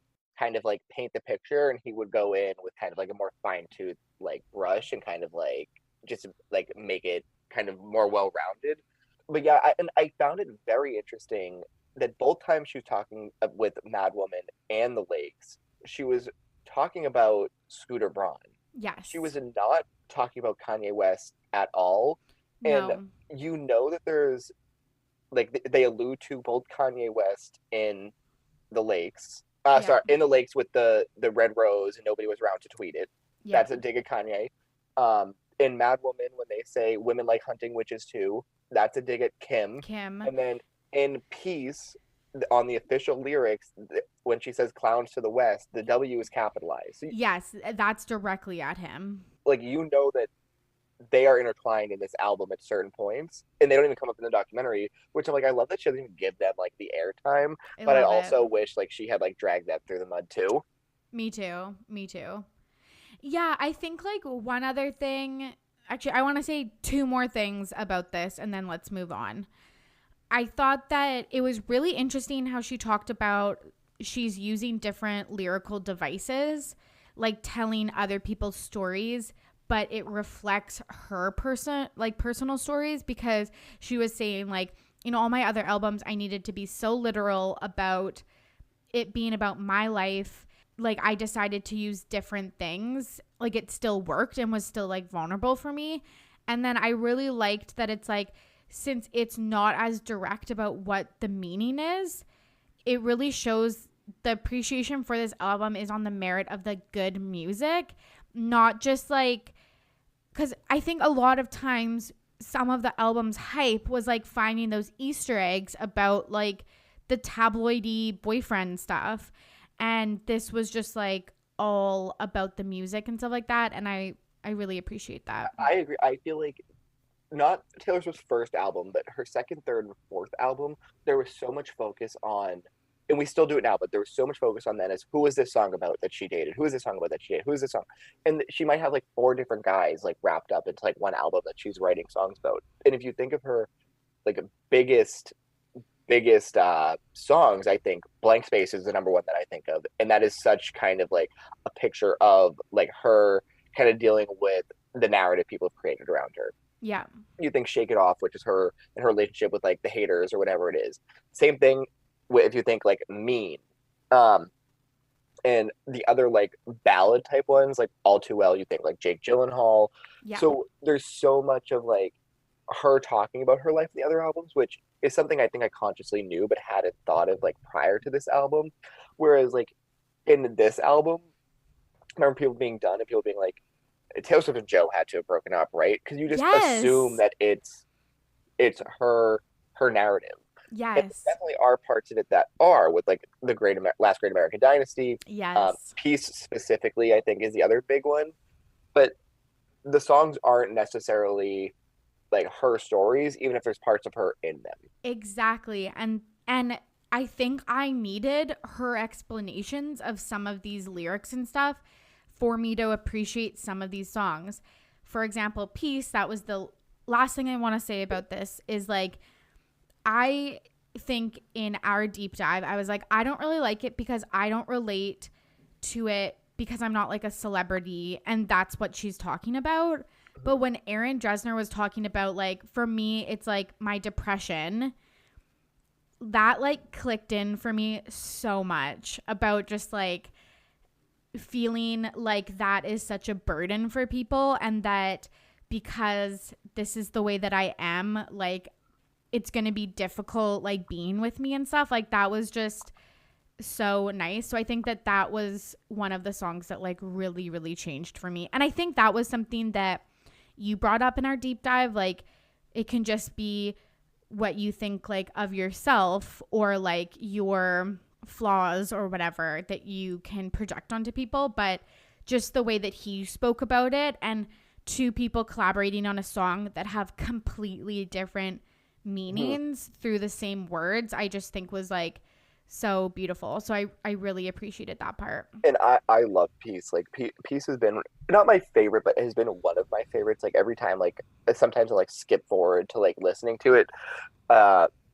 kind of like paint the picture, and he would go in with kind of like a more fine-tooth like brush and kind of like just like make it kind of more well-rounded. But yeah, and I found it very interesting that both times she was talking with Madwoman and the Lakes, she was talking about Scooter Braun. She Yes. was not talking about Kanye West at all. And No. you know that there's like they allude to both Kanye West in the Lakes. Yep. Sorry, in the Lakes with the red rose and nobody was around to tweet it. Yep. That's a dig at Kanye. In Mad Woman, when they say women like hunting witches too, that's a dig at Kim. Kim. And then in Peace, on the official lyrics, when she says clowns to the west, the W is capitalized. So, Yes, that's directly at him. like, you know that they are intertwined in this album at certain points, and they don't even come up in the documentary, which I'm like, I love that she doesn't even give them like the airtime, I but I love it. also wish like she had like dragged that through the mud too. Me too. Me too. Yeah, I think like one other thing, actually, I want to say two more things about this and then let's move on. I thought that it was really interesting how she talked about she's using different lyrical devices, like telling other people's stories, but it reflects her personal stories, because she was saying like, all my other albums I needed to be so literal about it being about my life. Like I decided to use different things. Like it still worked and was still like vulnerable for me. And then I really liked that it's like, since it's not as direct about what the meaning is, it really shows the appreciation for this album is on the merit of the good music, not just like, because I think a lot of times some of the album's hype was like finding those Easter eggs about like the tabloidy boyfriend stuff. And this was just like all about the music and stuff like that. And I really appreciate that. I agree. I feel like not Taylor Swift's first album, but her second, third, and fourth album, there was so much focus on, and we still do it now, but there was so much focus on that as who is this song about that she dated? Who is this song about that she dated? Who is this song? And she might have like four different guys like wrapped up into like one album that she's writing songs about. And if you think of her like biggest songs, I think Blank Space is the number one that I think of, and that is such kind of like a picture of like her kind of dealing with the narrative people have created around her. Yeah. You think Shake It Off, which is her and her relationship with like the haters or whatever it is. Same thing if you think like Mean. And the other like ballad type ones, like All Too Well, you think like Jake Gyllenhaal. Yeah. So there's so much of like her talking about her life in the other albums, which is something I think I consciously knew but hadn't thought of like prior to this album. Whereas like in this album, I remember people being done and people being like, Taylor Swift and Joe had to have broken up, right? Because you just assume that it's her narrative. And there Yes. definitely are parts of it that are with like the last Great American Dynasty. Yes. Peace specifically, I think, is the other big one. But the songs aren't necessarily like her stories, even if there's parts of her in them. Exactly. And I think I needed her explanations of some of these lyrics and stuff for me to appreciate some of these songs. For example, Peace, that was the last thing I want to say about this, is like, I think in our deep dive, I was like, I don't really like it because I don't relate to it because I'm not like a celebrity, and that's what she's talking about. But when Aaron Dresner was talking about like, for me, it's like my depression, that like clicked in for me so much about just like feeling like that is such a burden for people, and that because this is the way that I am, like it's going to be difficult like being with me and stuff. Like that was just so nice. So I think that that was one of the songs that like really, really changed for me. And I think that was something that you brought up in our deep dive. Like it can just be what you think like of yourself or like your flaws or whatever that you can project onto people, but just the way that he spoke about it, and two people collaborating on a song that have completely different meanings through the same words, I just think was like so beautiful. So I really appreciated that part. And I love Peace. Like Peace has been not my favorite, but has been one of my favorites. Like every time, like sometimes I like skip forward to like listening to it.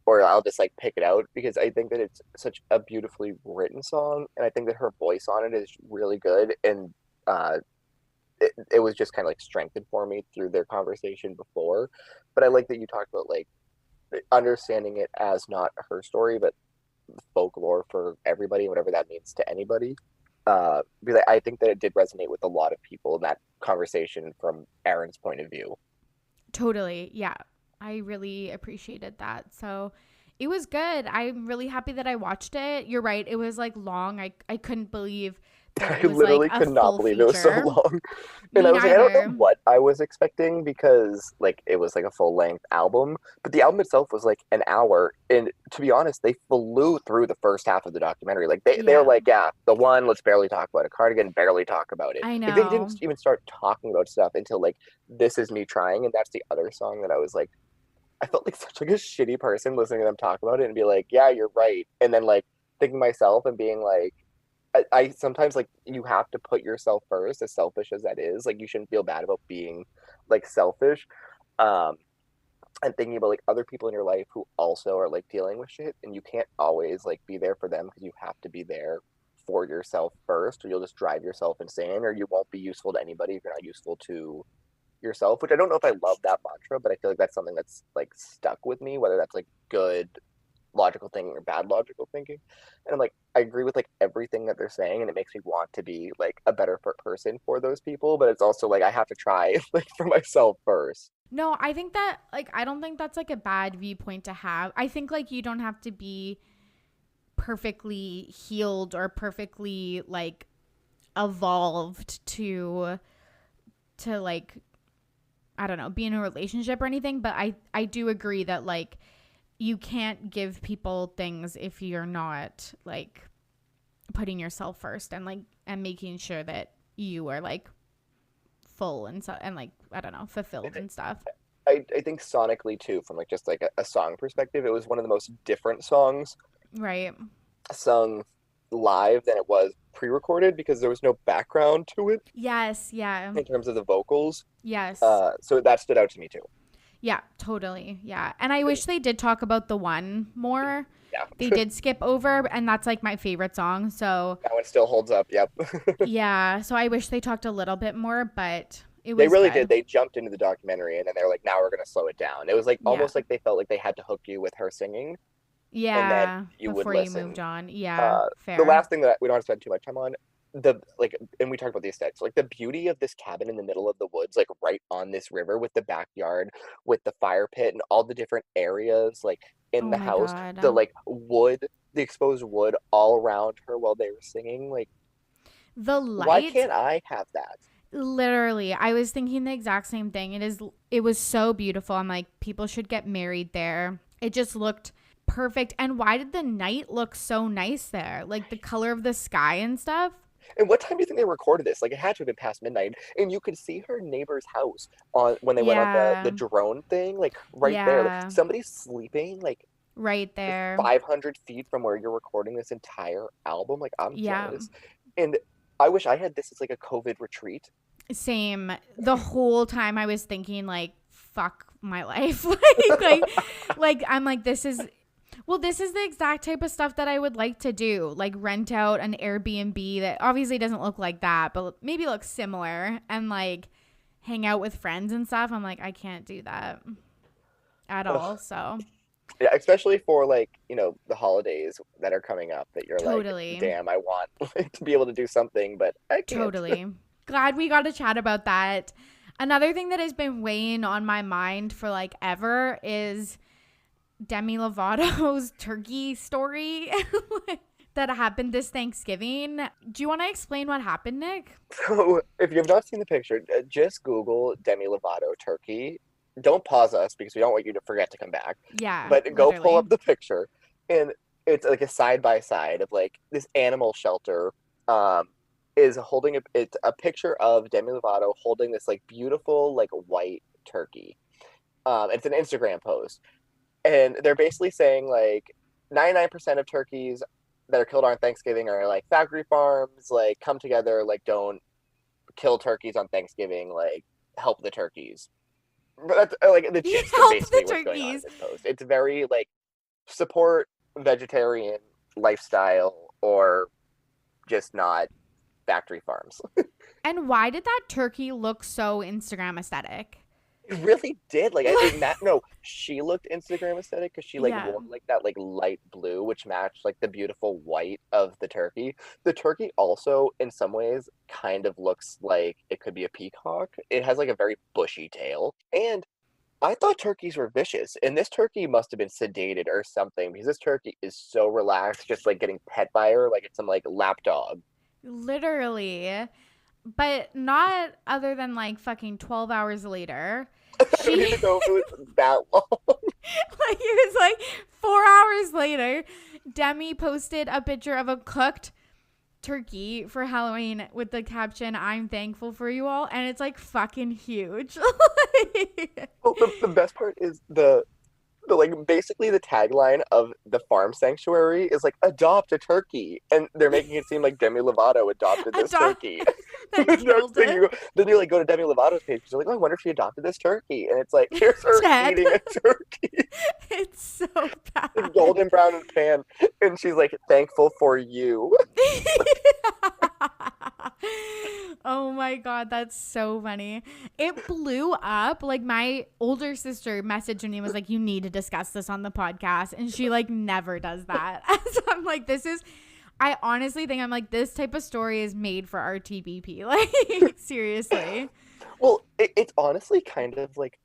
or I'll just like pick it out because I think that it's such a beautifully written song, and I think that her voice on it is really good, and uh, it was just kind of like strengthened for me through their conversation before. But I like that you talked about like understanding it as not her story, but folklore for everybody, whatever that means to anybody. Because I think that it did resonate with a lot of people in that conversation from Aaron's point of view. Totally. Yeah. I really appreciated that. So it was good. I'm really happy that I watched it. You're right. It was like long. I couldn't believe that I it was like literally a could not full believe it was so feature. long. And Me I was like, I don't know neither. what I was expecting because like it was like a full length album, but the album itself was like an hour. And to be honest, they flew through the first half of the documentary. Like they were Yeah. like, yeah, the one, let's barely talk about it. Cardigan, barely talk about it. I Like they didn't know. even start talking about stuff until like This Is Me Trying, and that's the other song that I was like, I felt like such like a shitty person listening to them talk about it and be like, yeah, you're right. And then like thinking myself and being like, I sometimes like you have to put yourself first, as selfish as that is. Like you shouldn't feel bad about being like selfish. Um, and thinking about like other people in your life who also are like dealing with shit, and you can't always like be there for them because you have to be there for yourself first, or you'll just drive yourself insane, or you won't be useful to anybody if you're not useful to yourself. Which I don't know if I love that mantra, but I feel like that's something that's like stuck with me, whether that's like good logical thinking or bad logical thinking. And I'm like, I agree with like everything that they're saying, and it makes me want to be like a better person for those people. But it's also like I have to try like for myself first. No, I think that like I don't think that's like a bad viewpoint to have. I think like you don't have to be perfectly healed or perfectly like evolved to like I don't know, be in a relationship or anything, but I do agree that like you can't give people things if you're not like putting yourself first and like and making sure that you are like full and so and like I don't know, fulfilled and stuff. I think sonically too, from like just like a song perspective, it was one of the most different songs Right. sung live than it was pre-recorded because there was no background to it Yes, yeah. in terms of the vocals. Yes. So that stood out to me too. Yeah, totally. Yeah. And I wish they did talk about the one more. Yeah, They did skip over and that's like my favorite song. So, that one still holds up. Yep. yeah, so I wish they talked a little bit more, but it They was really did. good. They jumped into the documentary and then they're like, now we're going to slow it down. It was like Yeah. almost like they felt like they had to hook you with her singing and then Yeah, you would before you listen. moved on. Yeah, Uh, the fair. last thing that we don't have to spend too much time on, the like, and we talked about the aesthetics, like the beauty of this cabin in the middle of the woods, like right on this river with the backyard, with the fire pit and all the different areas, like in Oh the my house, the god. like wood, the exposed wood all around her while they were singing. Like, The why light, can't I have that? literally, I was thinking the exact same thing. It was so beautiful. I'm like people should get married there. It just looked perfect. And why did the night look so nice there? Like the color of the sky and stuff? And what time do you think they recorded this? Like, it had to have been past midnight, and you could see her neighbor's house on when they went on the Yeah. drone thing, like right there. Like Yeah. somebody's sleeping like Right there. 500 feet from where you're recording this entire album. Like, I'm Yeah. jealous. And I wish I had this as like a COVID retreat. Same. The whole time I was thinking like fuck my life. like I'm like this is the exact type of stuff that I would like to do. Like rent out an Airbnb that obviously doesn't look like that, but maybe looks similar and like hang out with friends and stuff. I'm like I can't do that at all. Ugh. So, Yeah, especially for like, the holidays that are coming up that you're like, totally. damn, I want like, to be able to do something, but I can't. Totally. Glad we got to chat about that. Another thing that has been weighing on my mind for like ever is Demi Lovato's turkey story that happened this Thanksgiving. Do you want to explain what happened, Nick? So, if you've not seen the picture, just Google Demi Lovato turkey. Don't pause us because we don't want you to forget to come back. Yeah, But go pull literally. up the picture, and it's like a side by side of like this animal shelter. Um, is holding it's a picture of Demi Lovato holding this like beautiful like white turkey. It's an Instagram post, and they're basically saying like 99% of turkeys that are killed on Thanksgiving are like factory farms. Like come together, like don't kill turkeys on Thanksgiving. Like help the turkeys. But that's like the gist of Help the basically what's going on in turkeys. this post. It's very like support vegetarian lifestyle or just not factory farms. And why did that turkey look so Instagram aesthetic? It really did. Like, no, she looked Instagram aesthetic because she like Yeah. wore like that like light blue, which matched like the beautiful white of the turkey. The turkey also, in some ways, kind of looks like it could be a peacock. It has like a very bushy tail, and I thought turkeys were vicious, and this turkey must have been sedated or something because this turkey is so relaxed, just like getting pet by her like it's some like lap dog. Literally. But not other than like fucking 12 hours later. I don't even know if it was that long. Like it was like 4 hours later, Demi posted a picture of a cooked turkey for Halloween with the caption, "I'm thankful for you all," and it's like fucking huge. Well, the best part is the like basically the tagline of the farm sanctuary is like adopt a turkey, and they're making it seem like Demi Lovato adopted this turkey. Then killed it. Then you like go to Demi Lovato's page, you're like, oh, I wonder if she adopted this turkey, and it's like here's her Dead. eating a turkey. It's so bad. It's golden brown and pan, and she's like thankful for you. Oh my god, that's so funny. It blew up. Like my older sister messaged me and was like, you need to discuss this on the podcast, and she like never does that. So I'm like, I honestly think I'm like, this type of story is made for our TBP. Like seriously. Well, it's honestly kind of like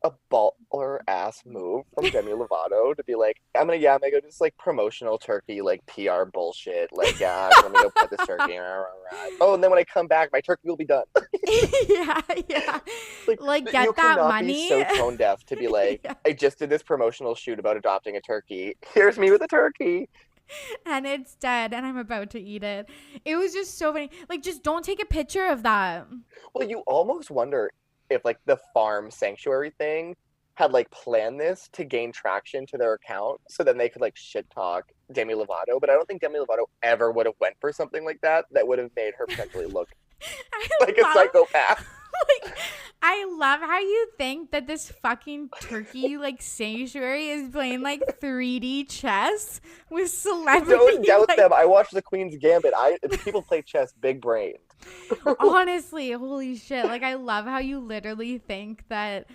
a baller ass move from Demi Lovato to be like, I'm gonna go just like promotional turkey, like PR bullshit. Like, yeah, let me go pet this turkey. Oh, and then when I come back, my turkey will be done. Yeah. Like get you that cannot money. Be so tone deaf to be like, Yeah. I just did this promotional shoot about adopting a turkey. Here's me with a turkey. And it's dead, and I'm about to eat it. It was just so funny. Like, just don't take a picture of that. Well, you almost wonder if like the farm sanctuary thing had like planned this to gain traction to their account so then they could like shit talk Demi Lovato, but I don't think Demi Lovato ever would have went for something like that would have made her potentially look like a psychopath. Like, I love how you think that this fucking turkey like sanctuary is playing like 3D chess with celebrities. Don't doubt them. I watched The Queen's Gambit. People play chess big brained. Honestly, holy shit. Like, I love how you literally think that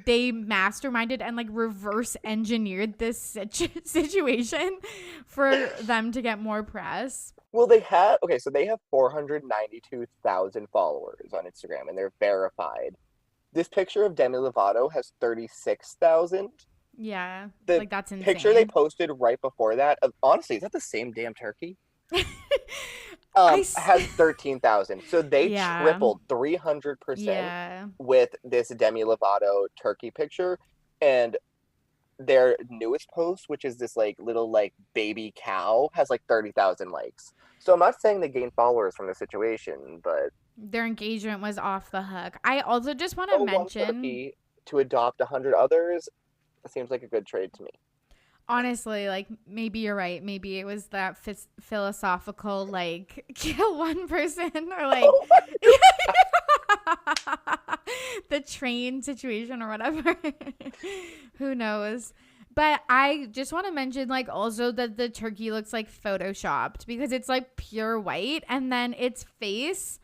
they masterminded and like reverse engineered this situation for them to get more press. Well, they have 492,000 followers on Instagram, and they're verified. This picture of Demi Lovato has 36,000. Yeah, The like that's insane. picture they posted right before that, honestly, is that the same damn turkey? Has 13,000. So they tripled 300% with this Demi Lovato turkey picture. And their newest post, which is this like little like baby cow, has like 30,000 likes. So I'm not saying they gained followers from the situation, but their engagement was off the hook. I also just want to mention, one turkey to adopt 100 others, it seems like a good trade to me. Honestly, like maybe you're right. Maybe it was that philosophical like kill one person or like the train situation or whatever. Who knows? But I just want to mention like also that the turkey looks like photoshopped because it's like pure white and then its face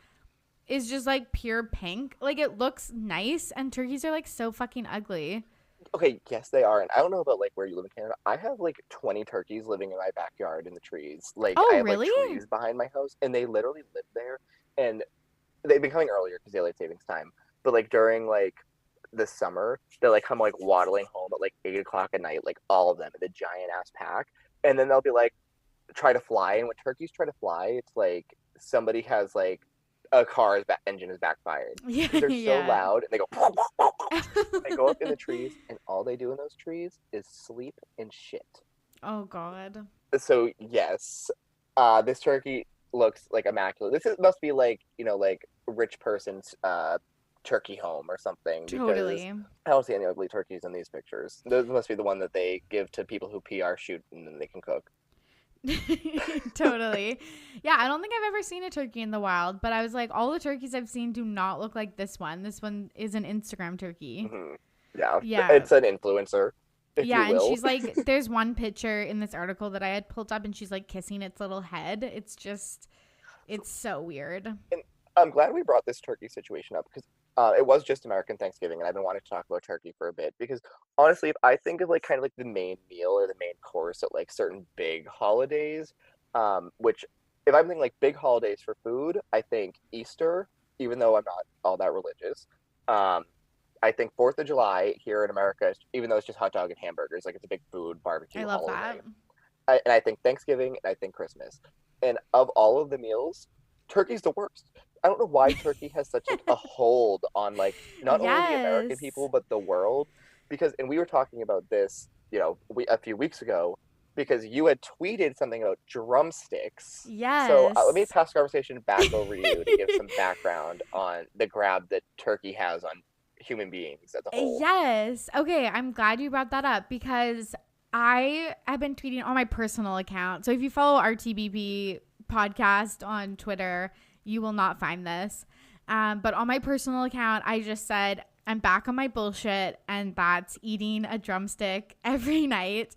is just like pure pink. Like it looks nice, and turkeys are like so fucking ugly. Okay, yes, they are. And I don't know about like where you live in Canada. I have like 20 turkeys living in my backyard in the trees. Like I have really? like trees behind my house, and they literally live there. And they've been coming earlier because daylight savings time. But like during like the summer, they like come like waddling home at like 8 o'clock at night, like all of them in a giant ass pack. And then they'll be like try to fly. And when turkeys try to fly, it's like somebody has like a car's engine is backfired. Yeah, they're so loud, and they go. They go up in the trees, and all they do in those trees is sleep and shit. Oh God. So yes, this turkey looks like immaculate. Must be like like rich person's turkey home or something. Totally. I don't see any ugly turkeys in these pictures. Those must be the one that they give to people who PR shoot and then they can cook. Totally. Yeah, I don't think I've ever seen a turkey in the wild, but I was like, all the turkeys I've seen do not look like this one. This one is an Instagram turkey. Mm-hmm. Yeah, it's an influencer. if you Yeah, and will. she's like, there's one picture in this article that I had pulled up, and she's like kissing its little head. It's so weird. And I'm glad we brought this turkey situation up because it was just American Thanksgiving, and I've been wanting to talk about turkey for a bit because honestly, if I think of like kind of like the main meal or the main course at like certain big holidays, which if I'm thinking like big holidays for food, I think Easter, even though I'm not all that religious. Um, I think Fourth of July here in America, even though it's just hot dog and hamburgers, like it's a big food I barbecue love that. holiday. And I think Thanksgiving and I think Christmas. And of all of the meals, turkey's the worst. I don't know why turkey has such like a hold on like not only the American Yes. people but the world. Because and we were talking about this, a few weeks ago because you had tweeted something about drumsticks. So let me Yes. pass the conversation back over to you to give some background on the grab that turkey has on human beings as a whole. Yes. Okay, I'm glad you brought that up because I have been tweeting on my personal account. So if you follow RTBP podcast on Twitter, you will not find this. But on my personal account, I just said, I'm back on my bullshit, and that's eating a drumstick every night.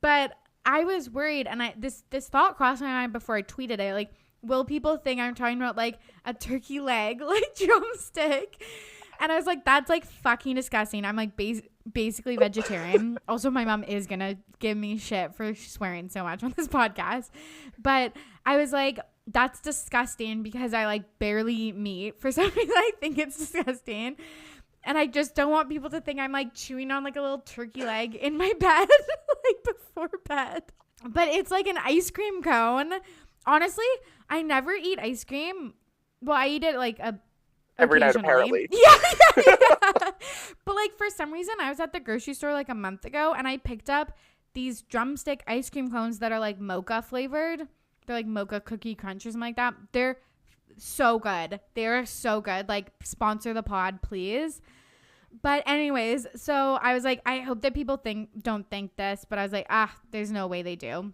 But I was worried, and this thought crossed my mind before I tweeted it. Like, will people think I'm talking about like a turkey leg, like drumstick? And I was like, that's like fucking disgusting. I'm like basically vegetarian. Also, my mom is gonna give me shit for swearing so much on this podcast. But I was like, that's disgusting because I like barely eat meat. For some reason, I think it's disgusting. And I just don't want people to think I'm like chewing on like a little turkey leg in my bed, like before bed. But it's like an ice cream cone. Honestly, I never eat ice cream. Well, I eat it like Every night, apparently. Yeah. But like for some reason, I was at the grocery store like a month ago, and I picked up these drumstick ice cream cones that are like mocha flavored. They're like mocha cookie crunch or something like that. They're so good. They're so good. Like, sponsor the pod, please. But anyways, so I was like, I hope that people don't think this, but I was like, there's no way they do.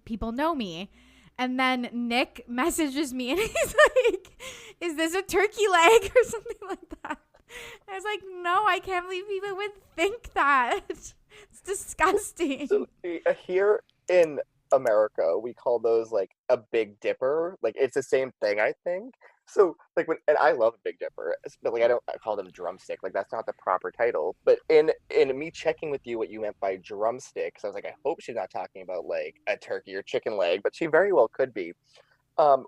People know me. And then Nick messages me and he's like, is this a turkey leg or something like that? I was like, no, I can't believe people would think that. It's disgusting. So here in America, we call those like a Big Dipper. Like it's the same thing, I think. So like and I love a Big Dipper, but like I call them drumstick. Like that's not the proper title. But in me checking with you what you meant by drumsticks, I was like, I hope she's not talking about like a turkey or chicken leg, but she very well could be.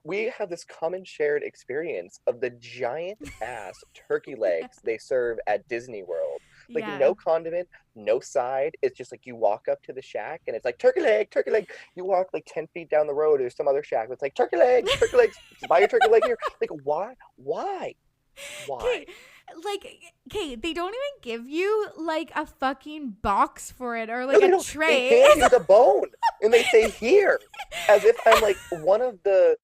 We have this common shared experience of the giant ass turkey legs they serve at Disney World. Like Yeah. no condiment, no side. It's just like you walk up to the shack and it's like turkey leg, turkey leg. You walk like 10 feet down the road, there's some other shack that's like turkey legs, buy your turkey leg here. Like why? Okay, they don't even give you like a fucking box for it or like No, a tray. They hand you the bone and they say here, as if I'm like one of the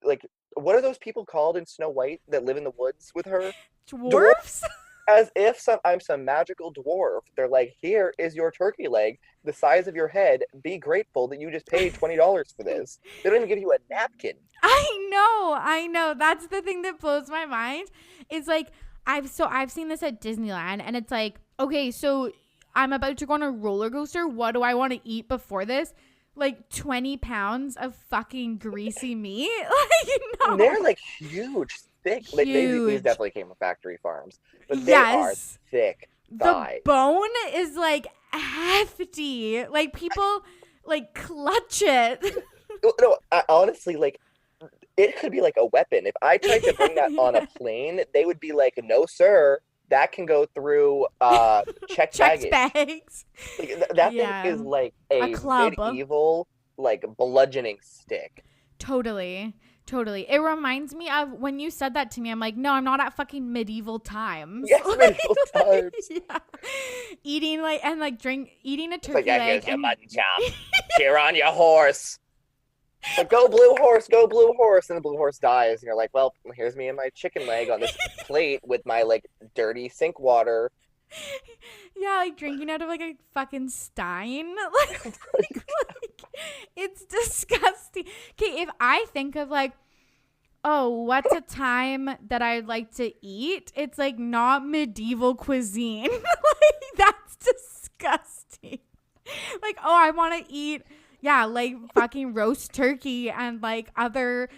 like what are those people called in Snow White that live in the woods with her? Dwarfs? As if I'm some magical dwarf. They're like, here is your turkey leg, the size of your head. Be grateful that you just paid $20 for this. They don't even give you a napkin. I know. That's the thing that blows my mind. It's like I've seen this at Disneyland, and it's like, okay, so I'm about to go on a roller coaster. What do I want to eat before this? Like 20 pounds of fucking greasy meat? Like, no. And they're like huge, thick. Huge. Like, these definitely came from factory farms. But they are thick thigh. The bone is like hefty. Like people like clutch it. No, honestly, like it could be like a weapon. If I tried to bring that on a plane, they would be like, no, sir. That can go through checked baggage. Bags. Like, that thing is like a club. medieval, like bludgeoning stick. Totally. It reminds me of when you said that to me. I'm like, no, I'm not at fucking medieval times. Yes, medieval times. Yeah. Eating a turkey like, yeah, leg. here's your mutton chop. Cheer on your horse. Like, go blue horse, and the blue horse dies, and you're like, well, here's me and my chicken leg on this plate with my like dirty sink water. Yeah, like drinking out of like a fucking stein. Like, it's disgusting. Okay, if I think of like, oh, what's a time that I'd like to eat? It's like not medieval cuisine. Like that's disgusting. Like, oh, I want to eat, yeah, like fucking roast turkey and like other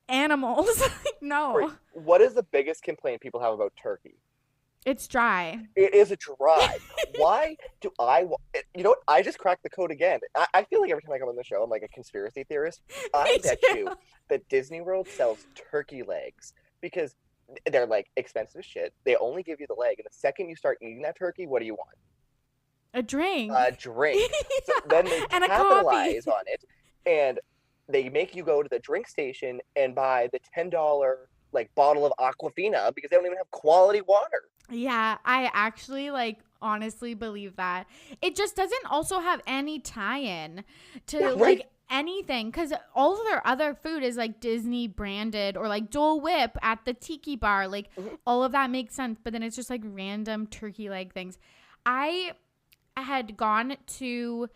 animals. Like, no. Right. What is the biggest complaint people have about turkey? It's dry. It is dry. Why do you know what? I just cracked the code again. I feel like every time I come on the show, I'm like a conspiracy theorist. I bet you that Disney World sells turkey legs because they're like expensive as shit. They only give you the leg. And the second you start eating that turkey, what do you want? A drink. A drink. So then they And capitalize on it and they make you go to the drink station and buy the $10 like bottle of Aquafina because they don't even have quality water. Yeah, I actually like honestly believe that. It just doesn't also have any tie-in to like anything because all of their other food is like Disney branded or like Dole Whip at the Tiki Bar. Like all of that makes sense, but then it's just like random turkey leg things. I had gone to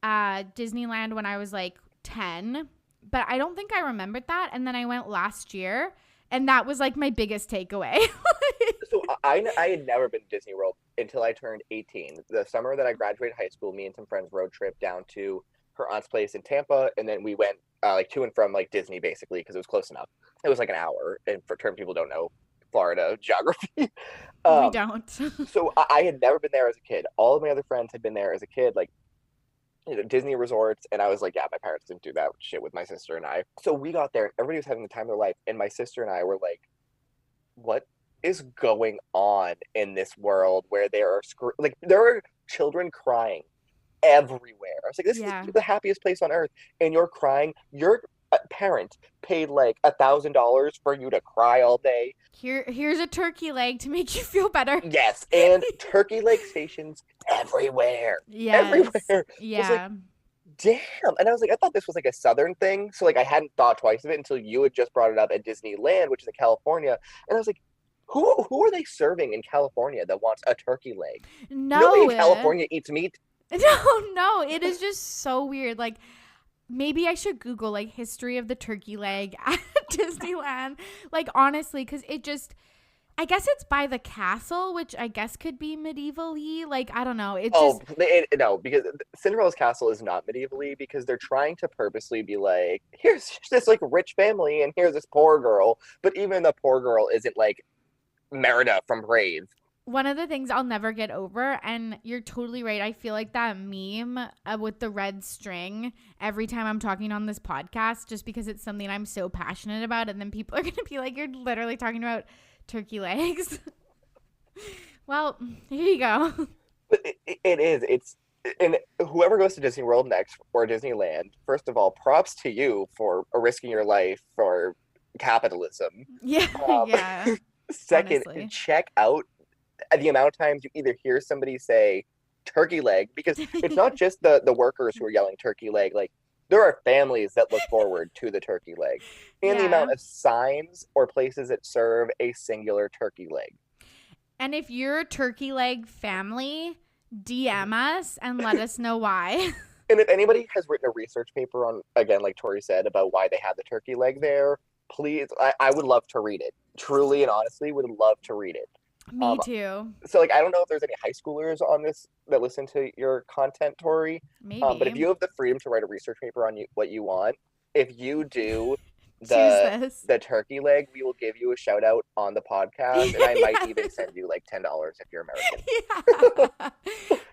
Disneyland when I was like 10, but I don't think I remembered that. And then I went last year, and that was like my biggest takeaway. So I had never been to Disney World until I turned 18. The summer that I graduated high school, me and some friends road trip down to her aunt's place in Tampa, and then we went like to and from like Disney basically because it was close enough. It was like an hour, and for term people don't know Florida geography. We don't. So I had never been there as a kid. All of my other friends had been there as a kid, like Disney resorts, and I was like, yeah, my parents didn't do that shit with my sister and I. So we got there, and everybody was having the time of their life, and my sister and I were like, what is going on in this world where there are there are children crying everywhere? I was like, this is the happiest place on earth, and you're crying. Your parent paid like $1,000 for you to cry all day. Here's a turkey leg to make you feel better. Yes, and turkey leg stations everywhere. Yes. Everywhere. Yeah. I was like, damn. And I was like, I thought this was like a southern thing, so like I hadn't thought twice of it until you had just brought it up at Disneyland, which is in California, and I was like, who are they serving in California that wants a turkey leg? No. Nobody in California eats meat. No, it is just so weird. Like, maybe I should Google like history of the turkey leg at Disneyland. Like, honestly, because it just, I guess it's by the castle, which I guess could be medieval-y. Like, I don't know. No, because Cinderella's castle is not medieval-y because they're trying to purposely be like, here's this like rich family and here's this poor girl. But even the poor girl isn't like Merida from Brave. One of the things I'll never get over, and you're totally right, I feel like that meme with the red string every time I'm talking on this podcast, just because it's something I'm so passionate about, and then people are going to be like, you're literally talking about turkey legs. Well, here you go. But it is. And whoever goes to Disney World next or Disneyland, first of all, props to you for risking your life for capitalism. Yeah, yeah. Second, honestly, check out the amount of times you either hear somebody say turkey leg, because it's not just the workers who are yelling turkey leg. Like, there are families that look forward to the turkey leg, and the amount of signs or places that serve a singular turkey leg. And if you're a turkey leg family, DM us and let us know why. And if anybody has written a research paper on, again, like Tori said, about why they had the turkey leg there, please, I would love to read it. Truly and honestly, would love to read it. Me too. So, like, I don't know if there's any high schoolers on this that listen to your content, Tori. Maybe. But if you have the freedom to write a research paper on what you want, if you do the turkey leg, we will give you a shout out on the podcast, and I might even send you like $10 if you're American. Yeah.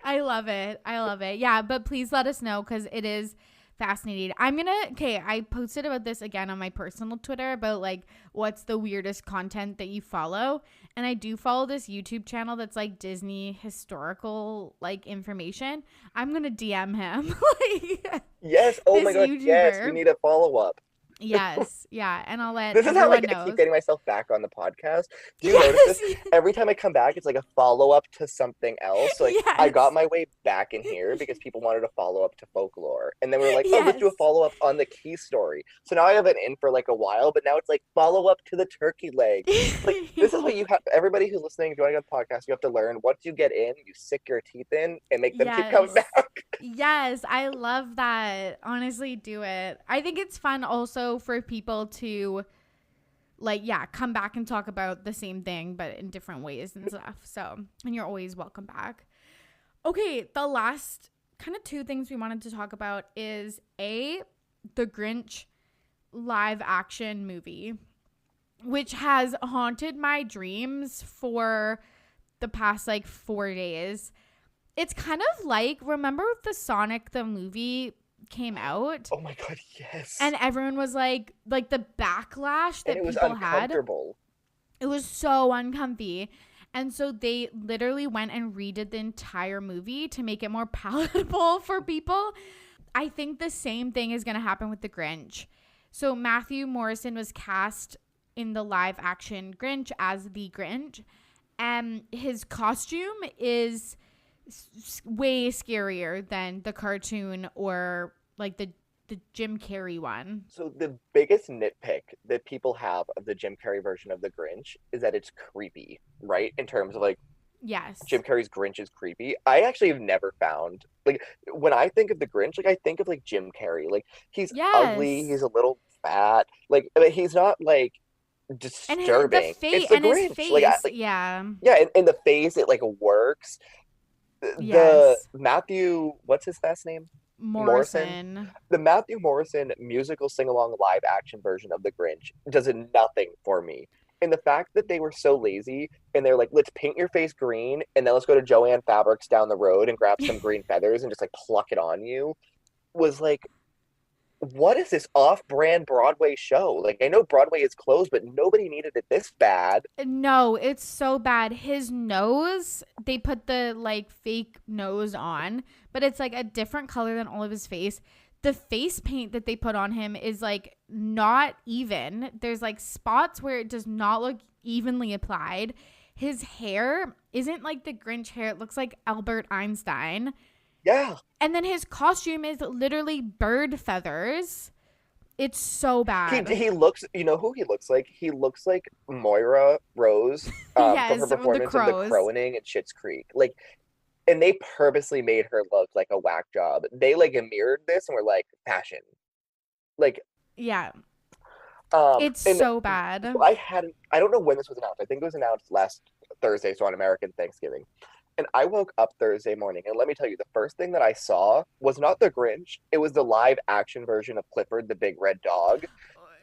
I love it. Yeah, but please let us know because it is fascinating. I posted about this again on my personal Twitter about like what's the weirdest content that you follow, and I do follow this YouTube channel that's like Disney historical like information. I'm gonna DM him. Yes. Oh my god. YouTuber. Yes. We need a follow up. Yes. Yeah. And I'll let this is how I keep getting myself back on the podcast. Do you notice this? Every time I come back, it's like a follow-up to something else. So, like, yes. I got my way back in here because people wanted a follow-up to folklore. And then we were like, oh, let's do a follow-up on the key story. So now I have it in for like a while, but now it's like follow-up to the turkey leg. Like, this is what you have, everybody who's listening, if you want to go to the podcast, you have to learn. Once you get in, you sick your teeth in and make them keep coming back. Yes, I love that. Honestly, do it. I think it's fun also for people to come back and talk about the same thing but in different ways and stuff. So, and you're always welcome back. Okay, the last kind of two things we wanted to talk about is the Grinch live action movie, which has haunted my dreams for the past like 4 days. It's kind of like, remember the Sonic the movie came out Oh my god, yes. and everyone was like the backlash And that it was people had, uncomfortable. it was so uncomfy. And so they literally went and redid the entire movie to make it more palatable for people. I think the same thing is going to happen with the Grinch. So Matthew Morrison was cast in the live action Grinch as the Grinch. And his costume is way scarier than the cartoon or like the Jim Carrey one. So the biggest nitpick that people have of the Jim Carrey version of the Grinch is that it's creepy, right? In terms of like Yes. Jim Carrey's Grinch is creepy. I actually have never found like when I think of the Grinch, like I think of like Jim Carrey. Like he's ugly, Yes. he's a little fat, like but he's not like And the disturbing. It's face the and his Grinch. Like, face, like yeah. yeah, in the face it like works. The Yes. Matthew, what's his last name? Morrison. Morrison. The Matthew Morrison musical sing along live action version of The Grinch does nothing for me. And the fact that they were so lazy and they're like, let's paint your face green and then let's go to Joanne Fabrics down the road and grab some green feathers and just like pluck it on you was like, what is this off brand Broadway show? Like, I know Broadway is closed, but nobody needed it this bad. No, it's so bad. His nose, they put the like fake nose on, but it's like a different color than all of his face. The face paint that they put on him is like not even. There's like spots where it does not look evenly applied. His hair isn't like the Grinch hair. It looks like Albert Einstein. Yeah. And then his costume is literally bird feathers. It's so bad. He looks, you know who he looks like? He looks like Moira Rose Yes, from her the performance of The crows. Croning and Schitt's Creek. Like, and they purposely made her look like a whack job. They like mirrored this and were like, fashion. Like, Yeah. It's and so bad. so I don't know when this was announced. I think it was announced last Thursday, so on American Thanksgiving. And I woke up Thursday morning, and let me tell you, the first thing that I saw was not the Grinch. It was the live action version of Clifford the Big Red Dog.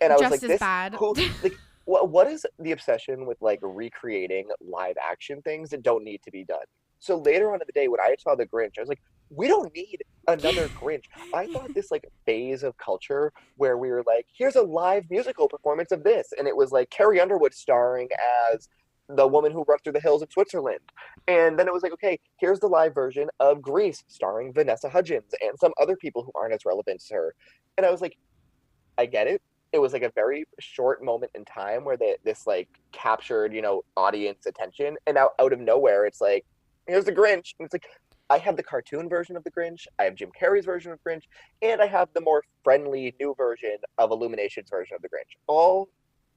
And I was Just like, as this, bad. who, like, what is the obsession with like recreating live action things that don't need to be done? So later on in the day, when I saw the Grinch, I was like, we don't need another Grinch. I thought this like phase of culture where we were like, here's a live musical performance of this. And it was like Carrie Underwood starring as the woman who runs through the hills of Switzerland. And then it was like, okay, here's the live version of Grease starring Vanessa Hudgens and some other people who aren't as relevant as her. And I was like, I get it. It was like a very short moment in time where this like captured, audience attention. And now out of nowhere, it's like, here's the Grinch. And it's like, I have the cartoon version of the Grinch, I have Jim Carrey's version of Grinch, and I have the more friendly new version of Illumination's version of the Grinch. All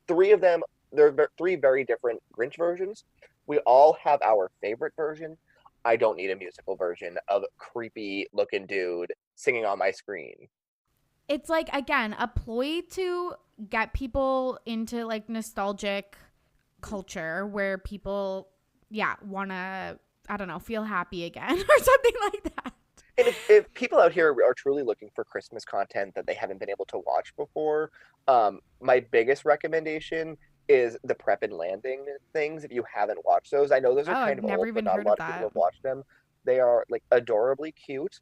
three of them, they're three very different Grinch versions. We all have our favorite version. I don't need a musical version of creepy looking dude singing on my screen. It's like, again, a ploy to get people into like nostalgic culture where people, want to, I don't know, feel happy again or something like that. And if people out here are truly looking for Christmas content that they haven't been able to watch before, my biggest recommendation is the Prep and Landing things. If you haven't watched those, I know those are Oh, kind I've of never old, but even not a heard of lot of people that. have watched them. They are like adorably cute.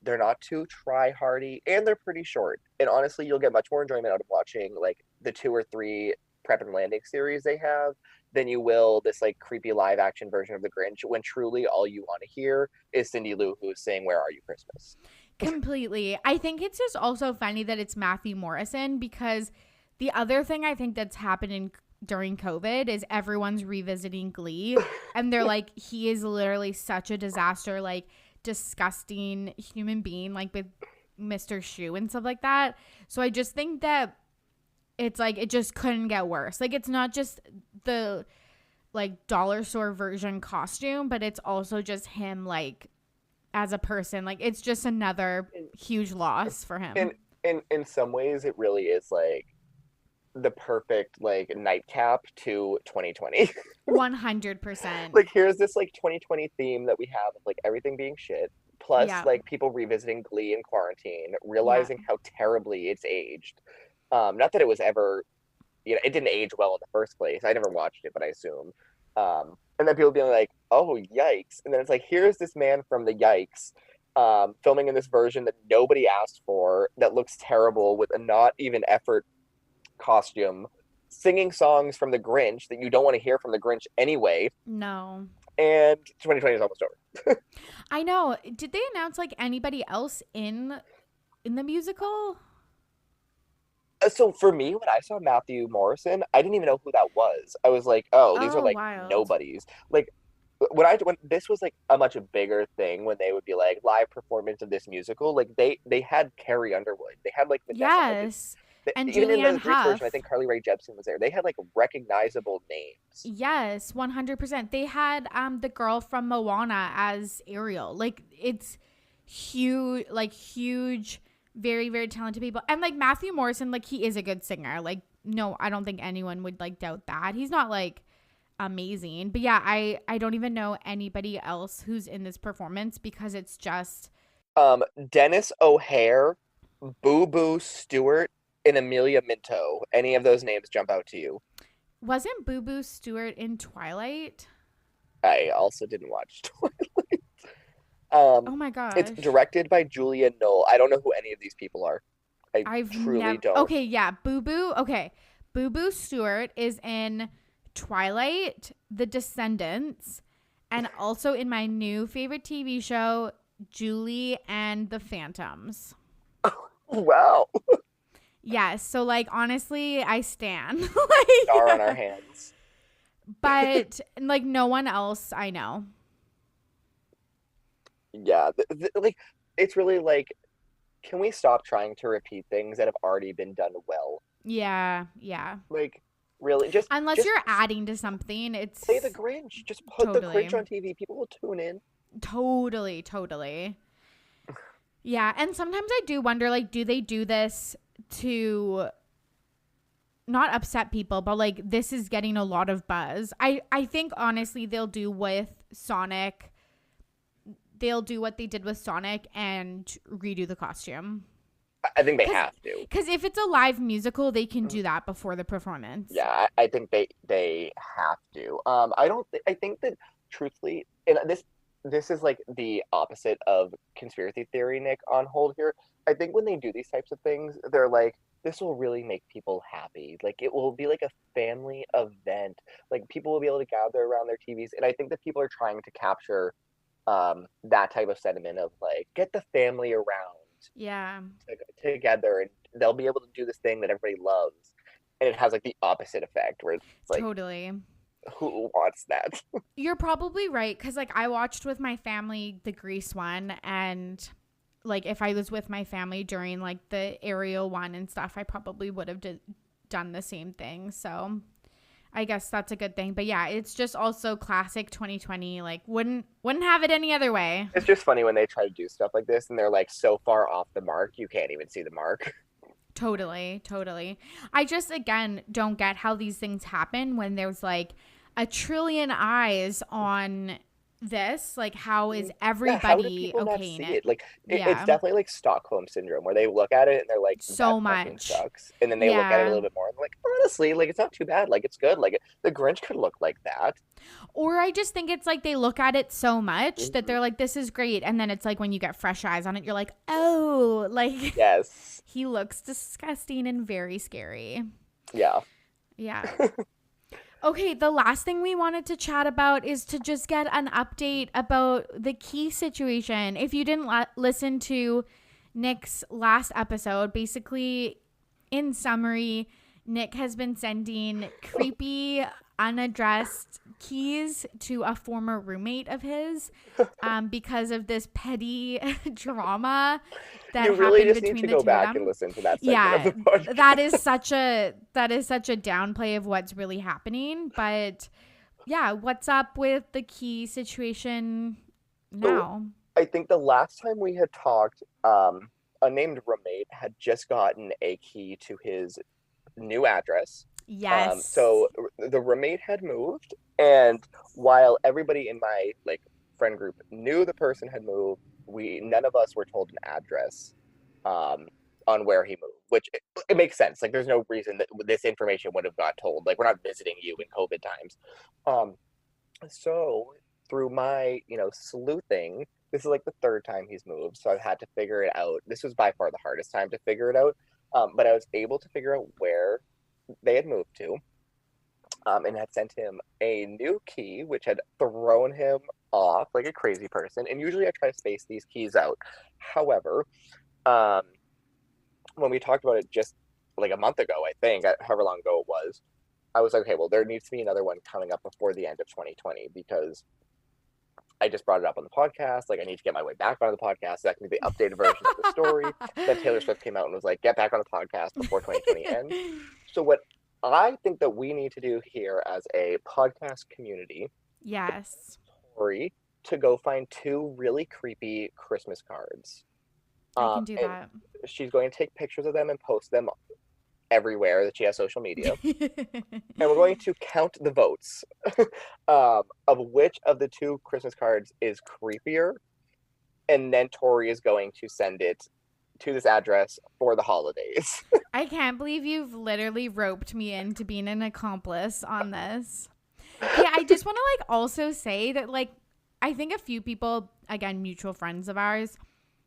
They're not too try-hardy, and they're pretty short. And honestly, you'll get much more enjoyment out of watching like the 2 or 3 Prep and Landing series they have than you will this like creepy live action version of the Grinch when truly all you want to hear is Cindy Lou Who's saying "Where Are You Christmas." Completely. I think it's just also funny that it's Matthew Morrison, because the other thing I think that's happening during COVID is everyone's revisiting Glee and they're like, he is literally such a disaster, like disgusting human being, like with Mr. Shoe and stuff like that. So I just think that it's like it just couldn't get worse. Like it's not just the like dollar store version costume, but it's also just him like as a person. Like it's just another huge loss for him. And in some ways, it really is like the perfect like nightcap to 2020. 100%. Like here's this like 2020 theme that we have of like everything being shit, plus Yeah. like people revisiting Glee in quarantine, Yeah. realizing how terribly it's aged. Not that it was ever, it didn't age well in the first place. I never watched it, but I assume. And then people being like, "Oh, yikes!" And then it's like, here's this man from the Yikes, filming in this version that nobody asked for, that looks terrible with a not even effort costume, singing songs from the Grinch that you don't want to hear from the Grinch anyway. No. And 2020 is almost over. I know. Did they announce like anybody else in the musical? So for me, when I saw Matthew Morrison, I didn't even know who that was. I was like, oh, these are Oh, like wild. nobodies. Like when this was like a much bigger thing, when they would be like live performance of this musical, like they had Carrie Underwood, they had like Vanessa Hudgens, Yes. And even in the Julianne Grease version, I Huff. think Carly Rae Jepsen was there. They had like recognizable names. Yes, 100%. They had the girl from Moana as Ariel. Like it's huge, very very talented people. And like Matthew Morrison, like he is a good singer. Like no, I don't think anyone would like doubt that. He's not like amazing. But yeah, I don't even know anybody else who's in this performance because it's just Dennis O'Hare, Boo Boo Stewart, and Amelia Minto. Any of those names jump out to you? wasn't Boo Boo Stewart in Twilight? I also didn't watch Twilight. Um, Oh my it's gosh. directed by Julia Knoll. I don't know who any of these people are. I I've truly never. don't. Okay, yeah, Boo Boo. Okay, Boo Boo Stewart is in Twilight, The Descendants, and also in my new favorite TV show, Julie and the Phantoms. Wow. Yes, so like honestly, I stan. Are on our like, hands. but like no one else I know. Yeah, like it's really like, can we stop trying to repeat things that have already been done well? Yeah, yeah. Like, really, just Unless just you're adding to something, play the it's Grinch. Just put the totally, Grinch on TV. People will tune in. totally. Yeah, and sometimes I do wonder, like, do they do this to not upset people, but like this is getting a lot of buzz. I think honestly they'll do with Sonic. They'll do what they did with Sonic and redo the costume. I think they Cuz have to. cuz if it's a live musical, they can do that before the performance. Yeah, I think they have to. I don't. I think that truthfully, and this is like the opposite of conspiracy theory, Nick. On hold here, I think when they do these types of things, they're like, this will really make people happy. Like it will be like a family event. Like people will be able to gather around their TVs, and I think that people are trying to capture that type of sentiment of like get the family around Yeah, together, and they'll be able to do this thing that everybody loves, and it has like the opposite effect where it's like, totally. who wants that? You're probably right cuz like I watched with my family the Grease one, and like if I was with my family during like the Ariel one and stuff, I probably would have done the same thing. So I guess that's a good thing. But yeah, it's just also classic 2020. Like wouldn't have it any other way. It's just funny when they try to do stuff like this and they're like so far off the mark you can't even see the mark. Totally. I just again don't get how these things happen when there's like a trillion eyes on this. Like how is Yeah, how do everybody people not okaying see it? it? Like it's Yeah. definitely like Stockholm syndrome where they look at it and they're like, that So fucking much. sucks, and then they look at it a Yeah. little bit more and they're like, honestly, like it's not too bad, like it's good, like the Grinch could look like that. Or I just think it's like they look at it so much that Mm-hmm. they're like, this is great. And then it's like when you get fresh eyes on it, you're like, oh, like Yes. he looks disgusting and very scary. Yeah. Yeah. Okay, the last thing we wanted to chat about is to just get an update about the key situation. If you didn't listen to Nick's last episode, basically, in summary, Nick has been sending creepy, unaddressed keys to a former roommate of his because of this petty drama that You really happened just need between to the go two of back and them. listen to that segment of Yeah, the podcast. that is such a downplay of what's really happening. But yeah, what's up with the key situation So now? I think the last time we had talked, a named roommate had just gotten a key to his new address. Yes. So the roommate had moved, And while everybody in my like friend group knew the person had moved, none of us were told an address um, on where he moved, which it makes sense. Like, there's no reason that this information would have got told. Like, we're not visiting you in COVID times. Um, so through my, sleuthing, this is like the third time he's moved, so I've had to figure it out. This was by far the hardest time to figure it out, but I was able to figure out where they had moved to, and had sent him a new key, which had thrown him off like a crazy person. And usually I try to space these keys out. However, um, when we talked about it just like a month ago, I think, however long ago it was, I was like, okay, well, there needs to be another one coming up before the end of 2020, because I just brought it up on the podcast. Like, I need to get my way back onto the podcast. That can be the updated version of the story. Then Taylor Swift came out and was like, get back on the podcast before 2020 ends. So what I think that we need to do here as a podcast community, yes, Tori, to go find 2 really creepy Christmas cards. I can do that. She's going to take pictures of them and post them everywhere that she has social media. And we're going to count the votes of which of the 2 Christmas cards is creepier. And then Tori is going to send it to this address for the holidays. I can't believe you've literally roped me into being an accomplice on this. Yeah, I just want to like also say that like I think a few people, again, mutual friends of ours,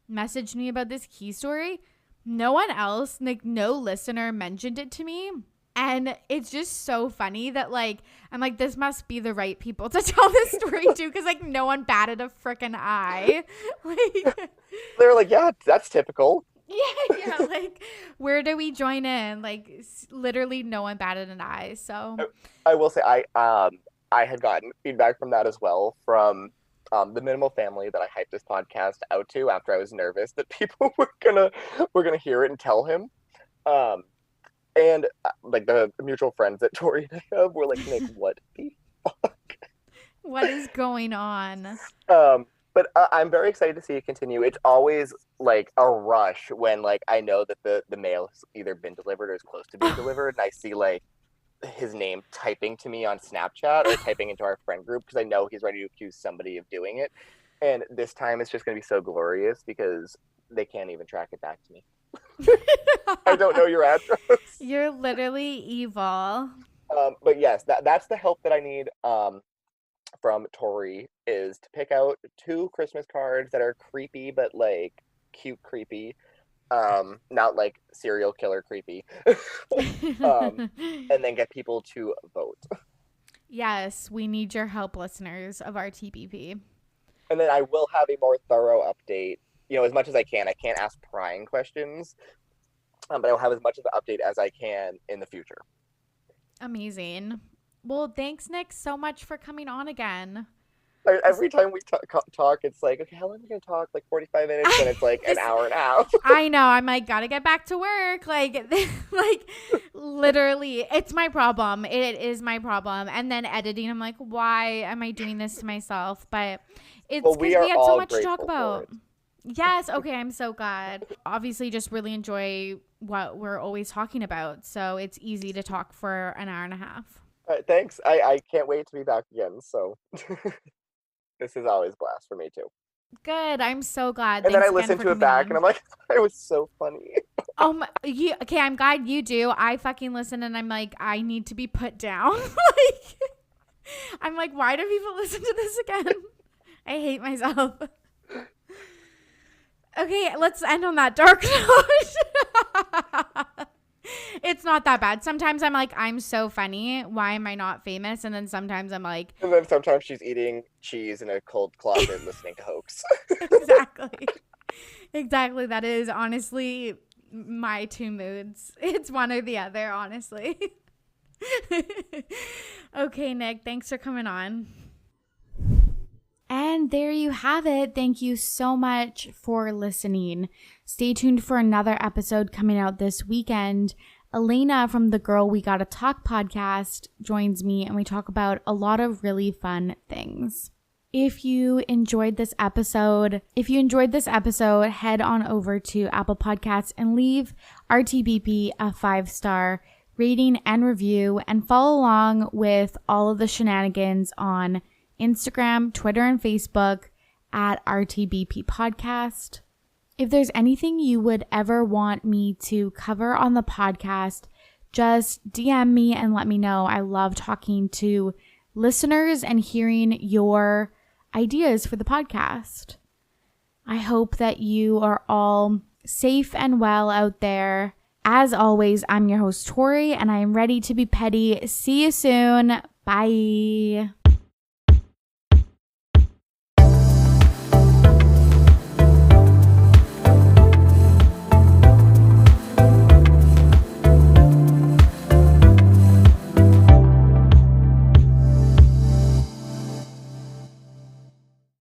messaged me about this key story. No one else, like no listener mentioned it to me. And it's just so funny that like, I'm like, this must be the right people to tell this story to, because like no one batted a freaking eye. Like, they're like, yeah, that's typical. Yeah, like, where do we join in? Like, literally no one batted an eye. So I will say I had gotten feedback from that as well, from the minimal family that I hyped this podcast out to after I was nervous that people were gonna hear it and tell him. And like the mutual friends that Tori and I have were like, Nick, what the fuck? What is going on? But I'm very excited to see it continue. It's always like a rush when like I know that the mail has either been delivered or is close to being delivered, and I see like his name typing to me on Snapchat or typing into our friend group, because I know he's ready to accuse somebody of doing it. And this time it's just going to be so glorious because they can't even track it back to me. I don't know your address. You're literally evil. But yes, that's the help that I need from Tori, is to pick out 2 Christmas cards that are creepy but like cute creepy. Not like serial killer creepy. And then get people to vote. Yes, we need your help, listeners of our TBP. And then I will have a more thorough update, as much as I can. I can't ask prying questions, but I'll have as much of the update as I can in the future. Amazing. Well, thanks, Nick, so much for coming on again. Every time we talk, it's like, okay, how long are we going to talk? Like 45 minutes, and it's like an hour and a half. I know. I'm like, gotta get back to work. Like literally, it's my problem. It is my problem. And then editing, I'm like, why am I doing this to myself? But it's because we had so much to talk about. Yes. Okay. I'm so glad. Obviously, just really enjoy what we're always talking about. So it's easy to talk for an hour and a half. Thanks. I can't wait to be back again. So this is always a blast for me too. Good. I'm so glad. And then I listened to it back and I'm like, it was so funny. Okay, I'm glad you do. I fucking listen and I'm like, I need to be put down. Like, I'm like, why do people listen to this again? I hate myself. Okay, let's end on that dark note. It's not that bad. Sometimes I'm like, I'm so funny. Why am I not famous? And then sometimes I'm like... And then sometimes she's eating cheese in a cold closet listening to Hoax. Exactly. That is honestly my 2 moods. It's one or the other, honestly. Okay, Nick, thanks for coming on. And there you have it. Thank you so much for listening. Stay tuned for another episode coming out this weekend. Elena from the Girl We Gotta Talk podcast joins me and we talk about a lot of really fun things. If you enjoyed this episode, head on over to Apple Podcasts and leave RTBP a 5-star rating, and review, and follow along with all of the shenanigans on Instagram, Twitter, and Facebook at RTBP Podcast. If there's anything you would ever want me to cover on the podcast, just DM me and let me know. I love talking to listeners and hearing your ideas for the podcast. I hope that you are all safe and well out there. As always, I'm your host, Tori, and I am ready to be petty. See you soon. Bye.